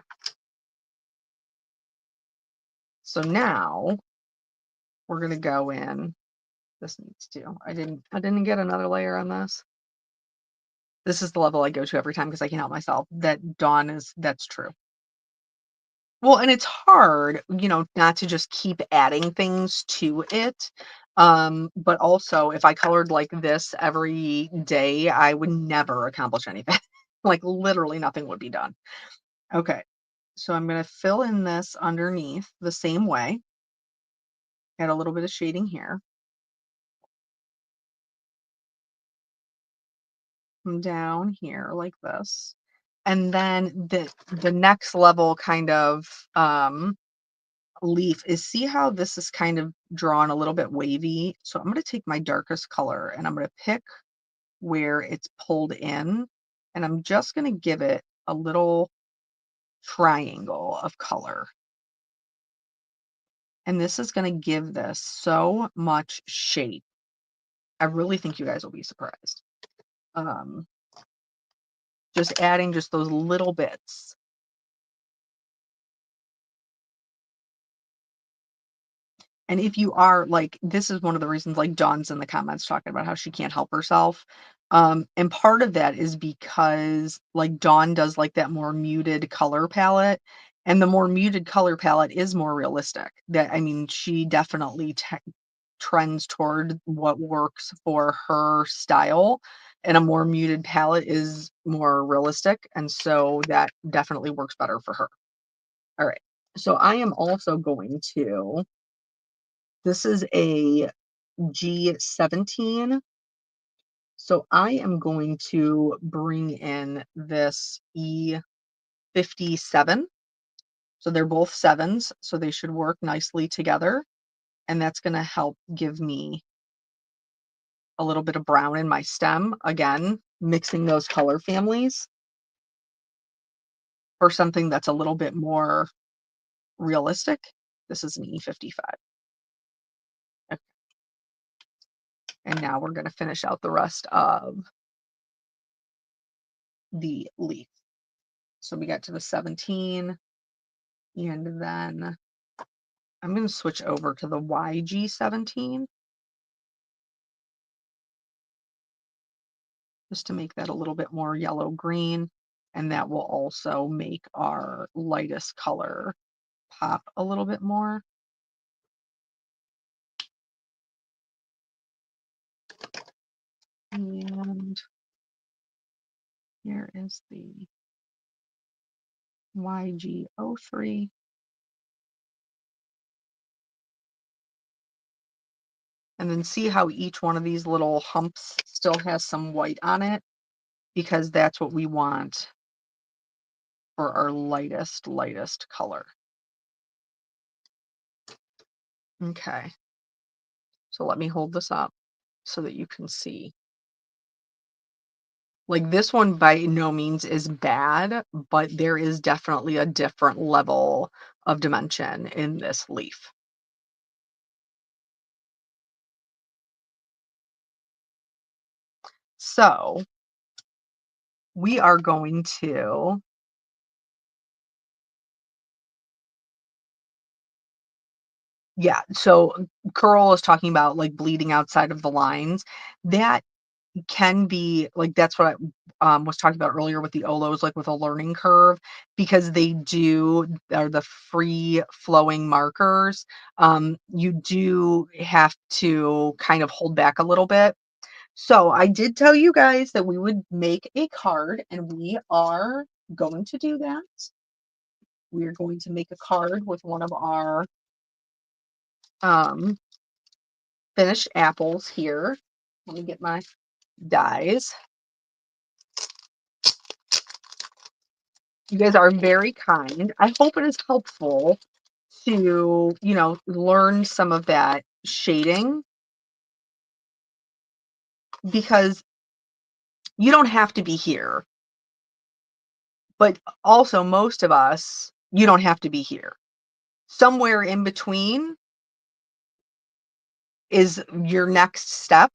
So now we're going to go in. This needs to. I didn't get another layer on this. This is the level I go to every time because I can't help myself. That's true. Well, and it's hard, not to just keep adding things to it. But also if I colored like this every day, I would never accomplish anything. Like literally nothing would be done. Okay. So I'm going to fill in this underneath the same way. Add a little bit of shading here. Come down here like this. And then the next level kind of leaf is, see how this is kind of drawn a little bit wavy. So I'm going to take my darkest color and I'm going to pick where it's pulled in, and I'm just going to give it a little triangle of color. And this is going to give this so much shape. I really think you guys will be surprised. Just adding just those little bits. And if you are like, this is one of the reasons, like Dawn's in the comments talking about how she can't help herself. And part of that is because like Dawn does like that more muted color palette. And the more muted color palette is more realistic. I mean, she definitely trends toward what works for her style. And a more muted palette is more realistic. And so that definitely works better for her. All right. So I am also going to, this is a G17. So I am going to bring in this E57. So they're both sevens, so they should work nicely together. And that's going to help give me a little bit of brown in my stem. Again, mixing those color families for something that's a little bit more realistic. This is an E55. Okay. And now we're going to finish out the rest of the leaf. So we got to the 17, and then I'm going to switch over to the YG17 just to make that a little bit more yellow green, and that will also make our lightest color pop a little bit more. And here is the YG03. And then see how each one of these little humps still has some white on it, because that's what we want for our lightest color. Okay. So let me hold this up so that you can see. Like this one by no means is bad, but there is definitely a different level of dimension in this leaf. So we are going to, yeah, so Curl is talking about like bleeding outside of the lines. That can be like, that's what I was talking about earlier with the Olos, like with a learning curve, because are the free flowing markers. You do have to kind of hold back a little bit. So I did tell you guys that we would make a card, and we are going to do that. We are going to make a card with one of our um, finished apples here. Let me get my dies. You guys are very kind. I hope it is helpful to, learn some of that shading, because you don't have to be here But also most of us, you don't have to be here. Somewhere in between is your next step.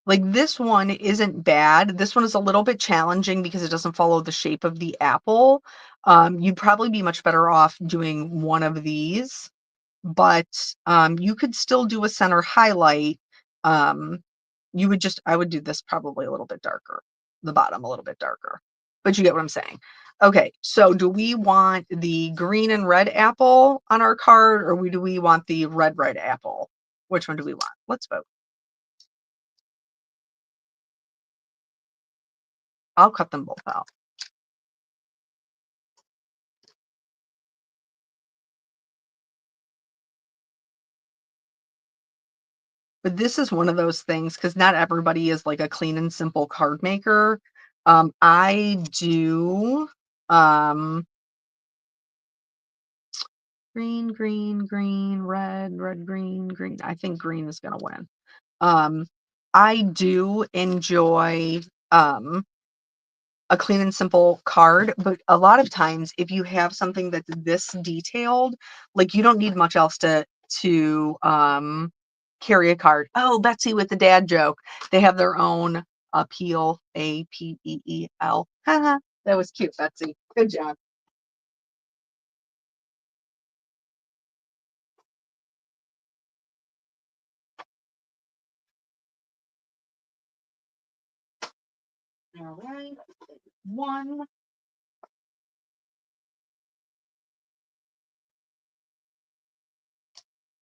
Like this one isn't bad. This one is a little bit challenging because it doesn't follow the shape of the apple. You'd probably be much better off doing one of these, but you could still do a center highlight. Um, I would do this probably a little bit darker, the bottom a little bit darker, but you get what I'm saying. Okay, so do we want the green and red apple on our card, or do we want the red apple? Which one do we want? Let's vote. I'll cut them both out. But this is one of those things because not everybody is like a clean and simple card maker. I do green, green, green, red, red, green, green. I think green is gonna win. I do enjoy a clean and simple card, but a lot of times if you have something that's this detailed, like you don't need much else to carry a card. Oh, Betsy with the dad joke. They have their own appeal, Apeel. Haha, that was cute, Betsy. Good job. All right. One.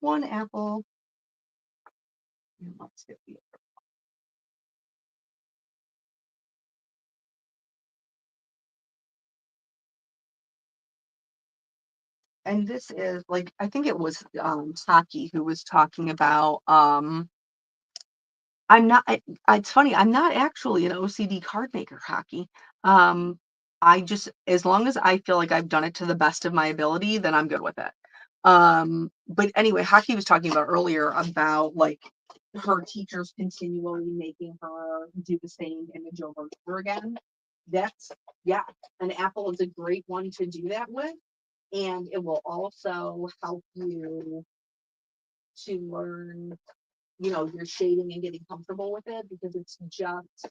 One apple. And let's get the and this is like I think it was Saki who was talking about I'm not it's funny, I'm not actually an OCD card maker, Hockey. Um, I just as long as I feel like I've done it to the best of my ability, then I'm good with it. But anyway, Hockey was talking about earlier about like her teachers continually making her do the same image over and over again. That's yeah, an apple is a great one to do that with. And it will also help you to learn your shading and getting comfortable with it because it's just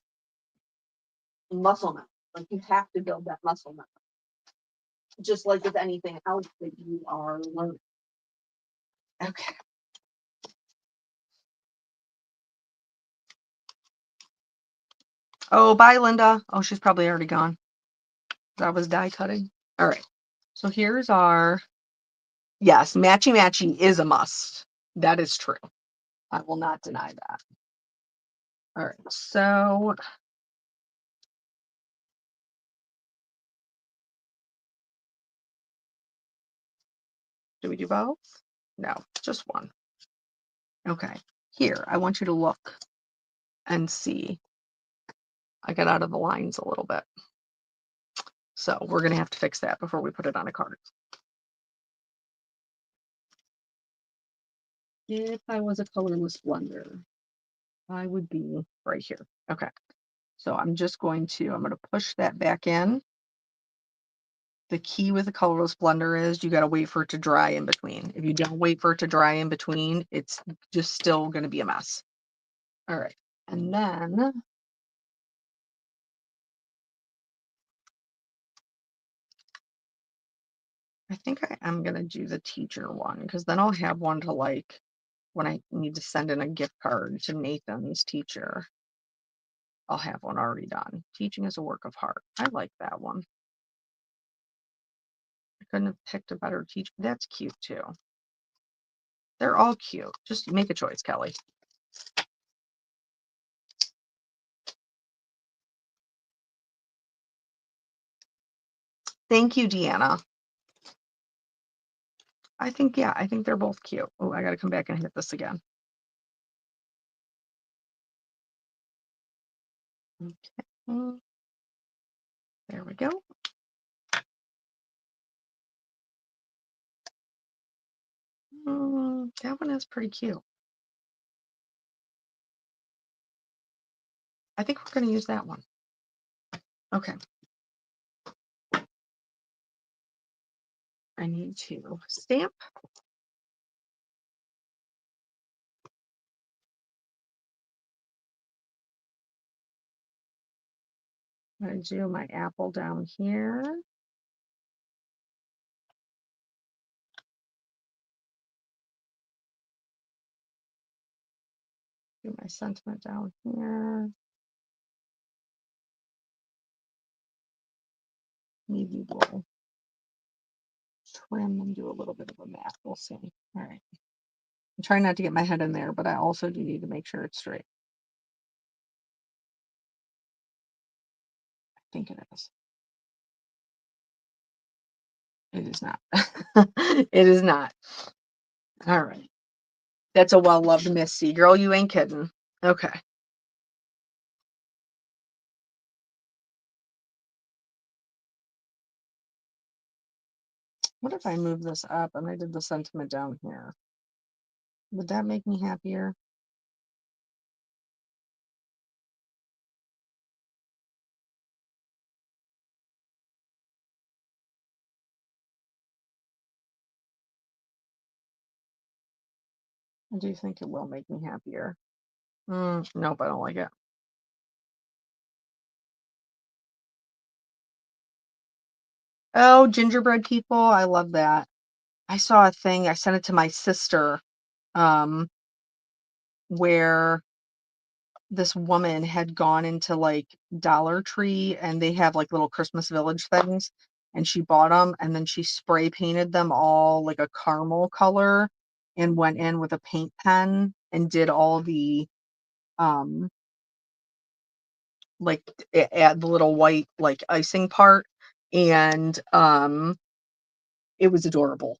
muscle memory. Like you have to build that muscle memory, just like with anything else that you are learning. Okay. Oh, bye, Linda. Oh, she's probably already gone. That was die cutting. All right. So here's our, yes, matchy matchy is a must. That is true. I will not deny that. All right. So do we do both? No, just one. Okay. Here, I want you to look and see. I got out of the lines a little bit. So we're going to have to fix that before we put it on a card. If I was a colorless blender, I would be right here. Okay. So I'm going to push that back in. The key with a colorless blender is you got to wait for it to dry in between. If you don't wait for it to dry in between, it's just still going to be a mess. All right. And then I think I am going to do the teacher one because then I'll have one to like when I need to send in a gift card to Nathan's teacher. I'll have one already done. Teaching is a work of art. I like that one. I couldn't have picked a better teacher. That's cute too. They're all cute. Just make a choice, Kelly. Thank you, Deanna. I think they're both cute. Oh, I got to come back and hit this again. Okay. There we go. That one is pretty cute. I think we're going to use that one. Okay. I need to stamp. I'm going to do my apple down here. Do my sentiment down here. Maybe we'll trim and do a little bit of a mat. We'll see. All right. I'm trying not to get my head in there, but I also do need to make sure it's straight. I think it is. It is not. It is not. All right. That's a well-loved Misty. Girl, you ain't kidding. Okay. What if I move this up and I did the sentiment down here? Would that make me happier? I do think it will make me happier. Nope, I don't like it. Oh, gingerbread people, I love that. I saw a thing, I sent it to my sister, where this woman had gone into like Dollar Tree and they have like little Christmas Village things, and she bought them and then she spray painted them all like a caramel color and went in with a paint pen and did all the um like add the little white like icing part, and it was adorable.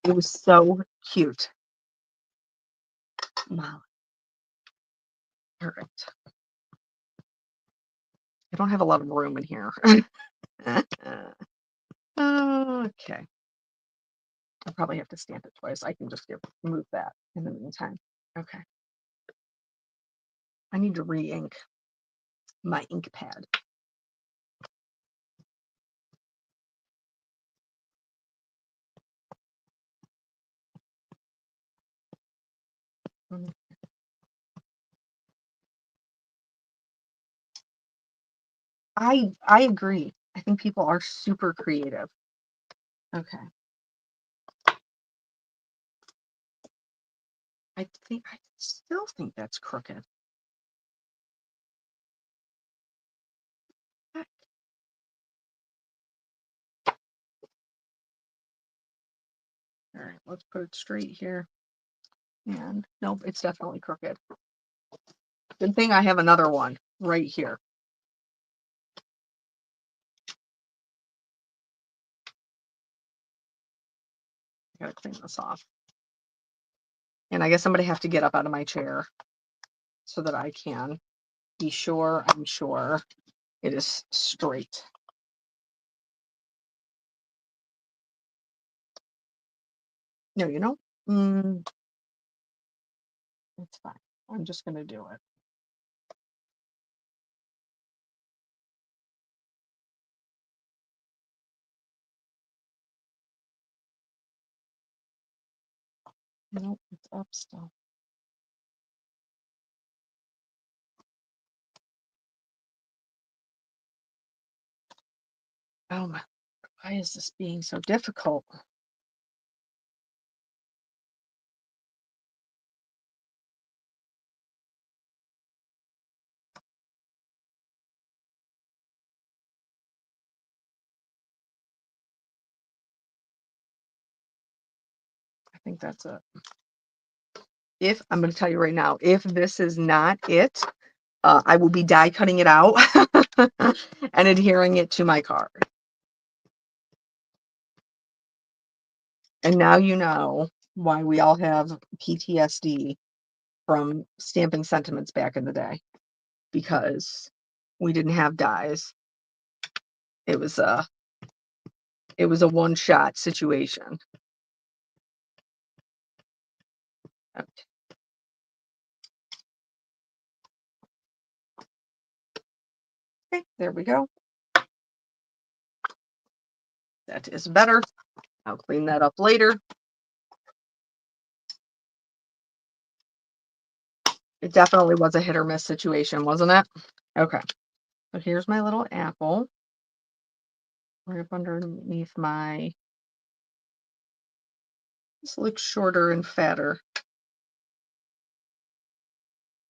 It was so cute. Wow. All right. I don't have a lot of room in here. Okay. I'll probably have to stamp it twice. I can just move that in the meantime. Okay. I need to re-ink my ink pad. Mhm. I agree. I think people are super creative. Okay. I still think that's crooked. Heck. All right, let's put it straight here. And nope, it's definitely crooked. Good thing I have another one right here. I gotta clean this off. And I guess I'm gonna have to get up out of my chair so that I can be sure, I'm sure it is straight. No, it's fine. I'm just gonna do it. Nope, it's up still. Oh my, why is this being so difficult? I think that's it. If I'm going to tell you right now, if this is not it, I will be die cutting it out and adhering it to my card. And now you know why we all have PTSD from stamping sentiments back in the day, because we didn't have dies. It was a one-shot situation. Okay. Okay, there we go. That is better. I'll clean that up later. It definitely was a hit or miss situation, wasn't it? Okay. So here's my little apple right up underneath my, this looks shorter and fatter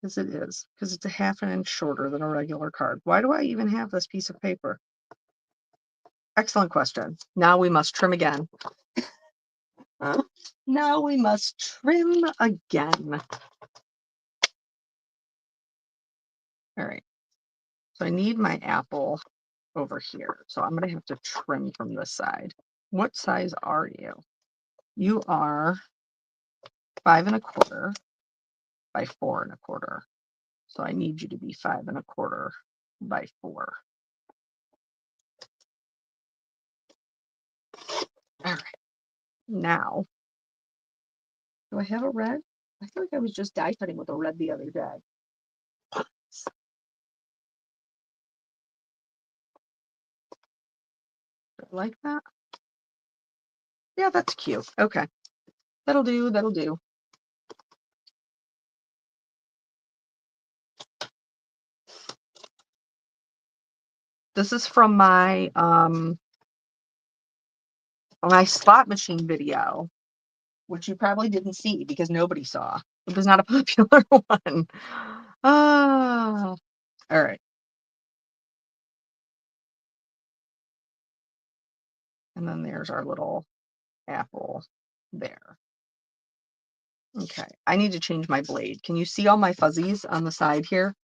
as it is, because it's a half an inch shorter than a regular card. Why do I even have this piece of paper? Excellent question. Now we must trim again. Now we must trim again. All right. So I need my apple over here. So I'm going to have to trim from this side. What size are you? You are 5 1/4 by 4 1/4. So I need you to be 5 1/4 by 4. All right. Now, do I have a red? I feel like I was just die cutting with a red the other day. Like that? Yeah, that's cute. Okay. That'll do. That'll do. This is from my slot machine video, which you probably didn't see because nobody saw. It was not a popular one. Ah, all right. And then there's our little apple there. Okay, I need to change my blade. Can you see all my fuzzies on the side here?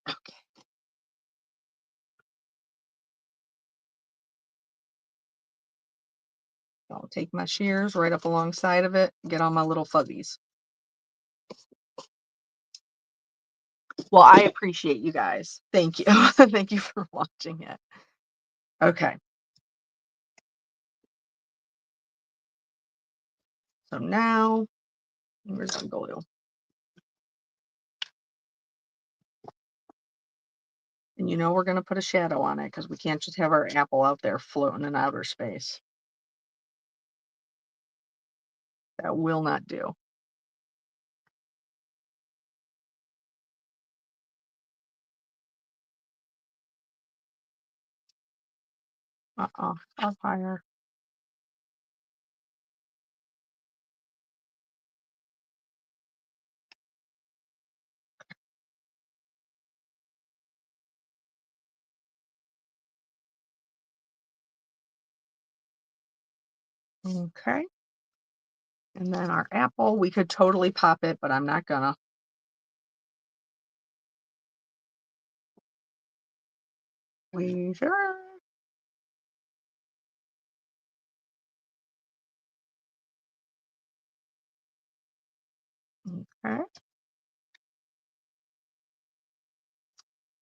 Okay. I'll take my shears right up alongside of it, get all my little fuzzies. Well, I appreciate you guys. Thank you. Thank you for watching it. Okay. So now, where's the glue? And you know we're going to put a shadow on it because we can't just have our apple out there floating in outer space. That will not do. Up higher. Okay. And then our apple, we could totally pop it, but I'm not gonna. We sure. Okay.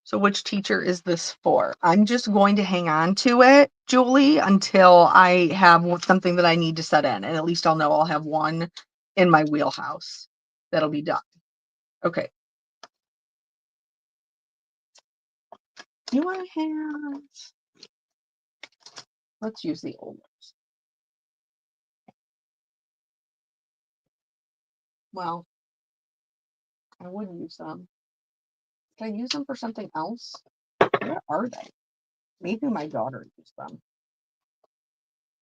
So which teacher is this for? I'm just going to hang on to it, Julie, until I have something that I need to set in. And at least I'll know I'll have one in my wheelhouse. That'll be done. Okay. You want to have, let's use the old ones. Well, I would use them. Can I use them for something else? Where are they? Maybe my daughter used them.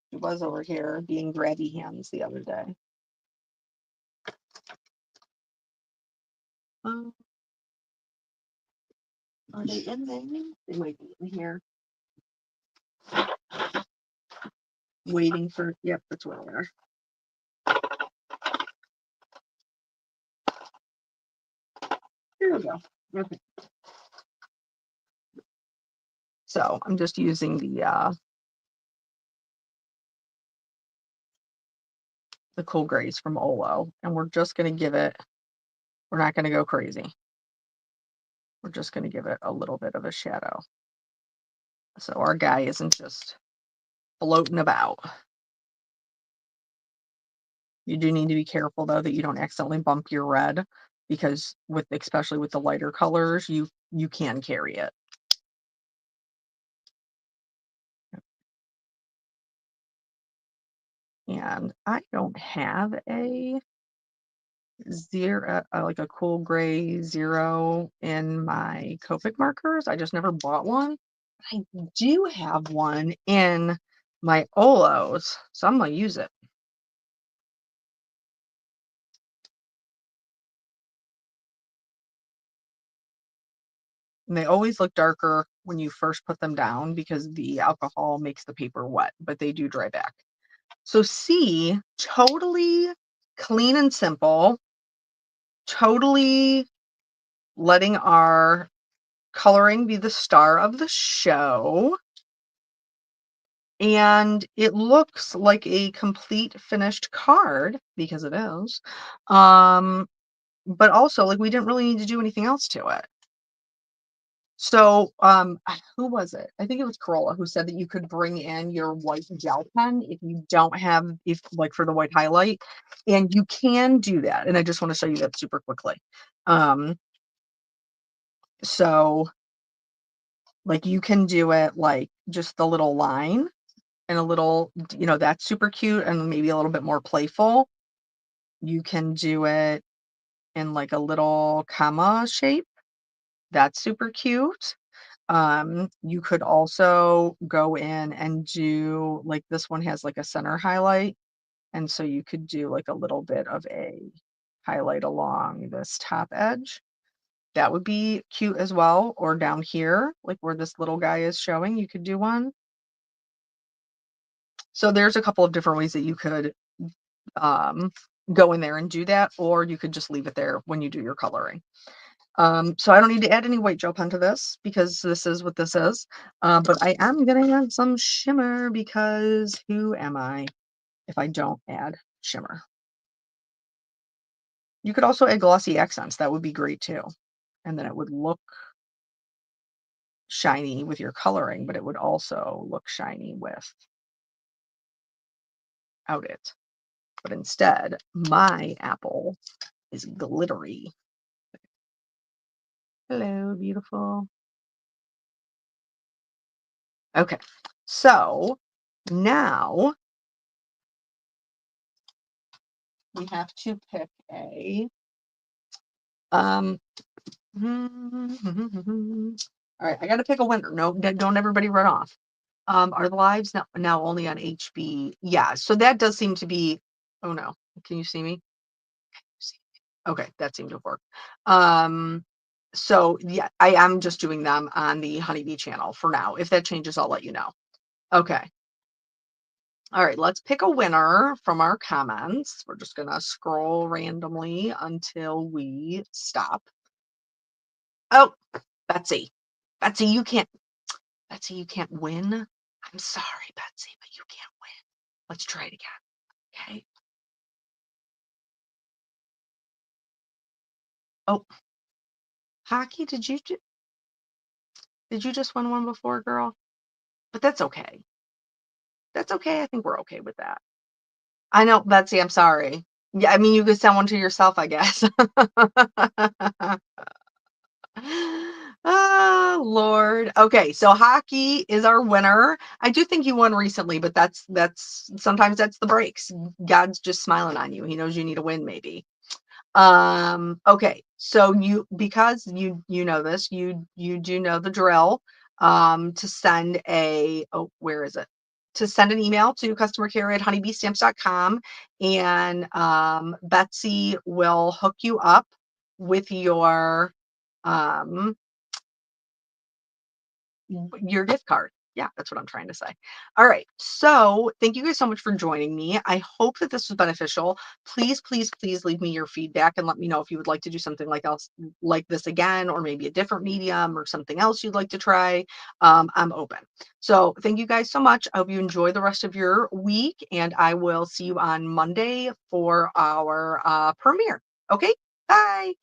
She was over here being grabby hands the other day. Are they in there? They might be in here. Waiting for, yep, that's where they are. Here we go. Okay. So I'm just using the Cool Grays from Olo, and we're just going to give it, we're not going to go crazy. We're just going to give it a little bit of a shadow. So our guy isn't just floating about. You do need to be careful though that you don't accidentally bump your red, because especially with the lighter colors, you can carry it. And I don't have a zero, like a cool gray zero in my Copic markers. I just never bought one. I do have one in my Olos, so I'm gonna use it. And they always look darker when you first put them down because the alcohol makes the paper wet, but they do dry back. So C, totally clean and simple, totally letting our coloring be the star of the show. And it looks like a complete finished card because it is. But also like we didn't really need to do anything else to it. So, who was it? I think it was Corolla who said that you could bring in your white gel pen if you don't have, if like for the white highlight, and you can do that. And I just want to show you that super quickly. Um, so like you can do it like just the little line and a little, that's super cute and maybe a little bit more playful. You can do it in like a little comma shape. That's super cute. You could also go in and do like this one has like a center highlight. And so you could do like a little bit of a highlight along this top edge. That would be cute as well. Or down here, like where this little guy is showing, you could do one. So there's a couple of different ways that you could um, go in there and do that, or you could just leave it there when you do your coloring. So I don't need to add any white gel pen to this because this is what this is. But I am going to add some shimmer because who am I if I don't add shimmer? You could also add glossy accents. That would be great too. And then it would look shiny with your coloring, but it would also look shiny without it. But instead, my apple is glittery. Hello, beautiful. Okay, so now we have to pick a um all right, I gotta pick a winner. No, don't everybody run off. Are the lives now only on HB? Yeah, so that does seem to be, oh no, can you see me? Okay, that seemed to work. Um, so yeah, I am just doing them on the Honeybee channel for now. If that changes, I'll let you know. Okay. All right, let's pick a winner from our comments. We're just gonna scroll randomly until we stop. Oh, Betsy. Betsy, you can't. Betsy, you can't win. I'm sorry, Betsy, but you can't win. Let's try it again. Okay. Oh, Hockey, did you just win one before, girl? But that's okay. That's okay. I think we're okay with that. I know, Betsy, I'm sorry. Yeah, I mean, you could send one to yourself, I guess. Oh, Lord. Okay, so Hockey is our winner. I do think you won recently, but that's sometimes that's the breaks. God's just smiling on you. He knows you need a win, maybe. Okay, so because you know this, you do know the drill. To send where is it? To send an email to customer care at honeybeestamps.com, and Betsy will hook you up with um your gift card. Yeah, that's what I'm trying to say. All right. So thank you guys so much for joining me. I hope that this was beneficial. Please, please, please leave me your feedback and let me know if you would like to do something like this again, or maybe a different medium or something else you'd like to try. I'm open. So thank you guys so much. I hope you enjoy the rest of your week, and I will see you on Monday for our premiere. Okay. Bye.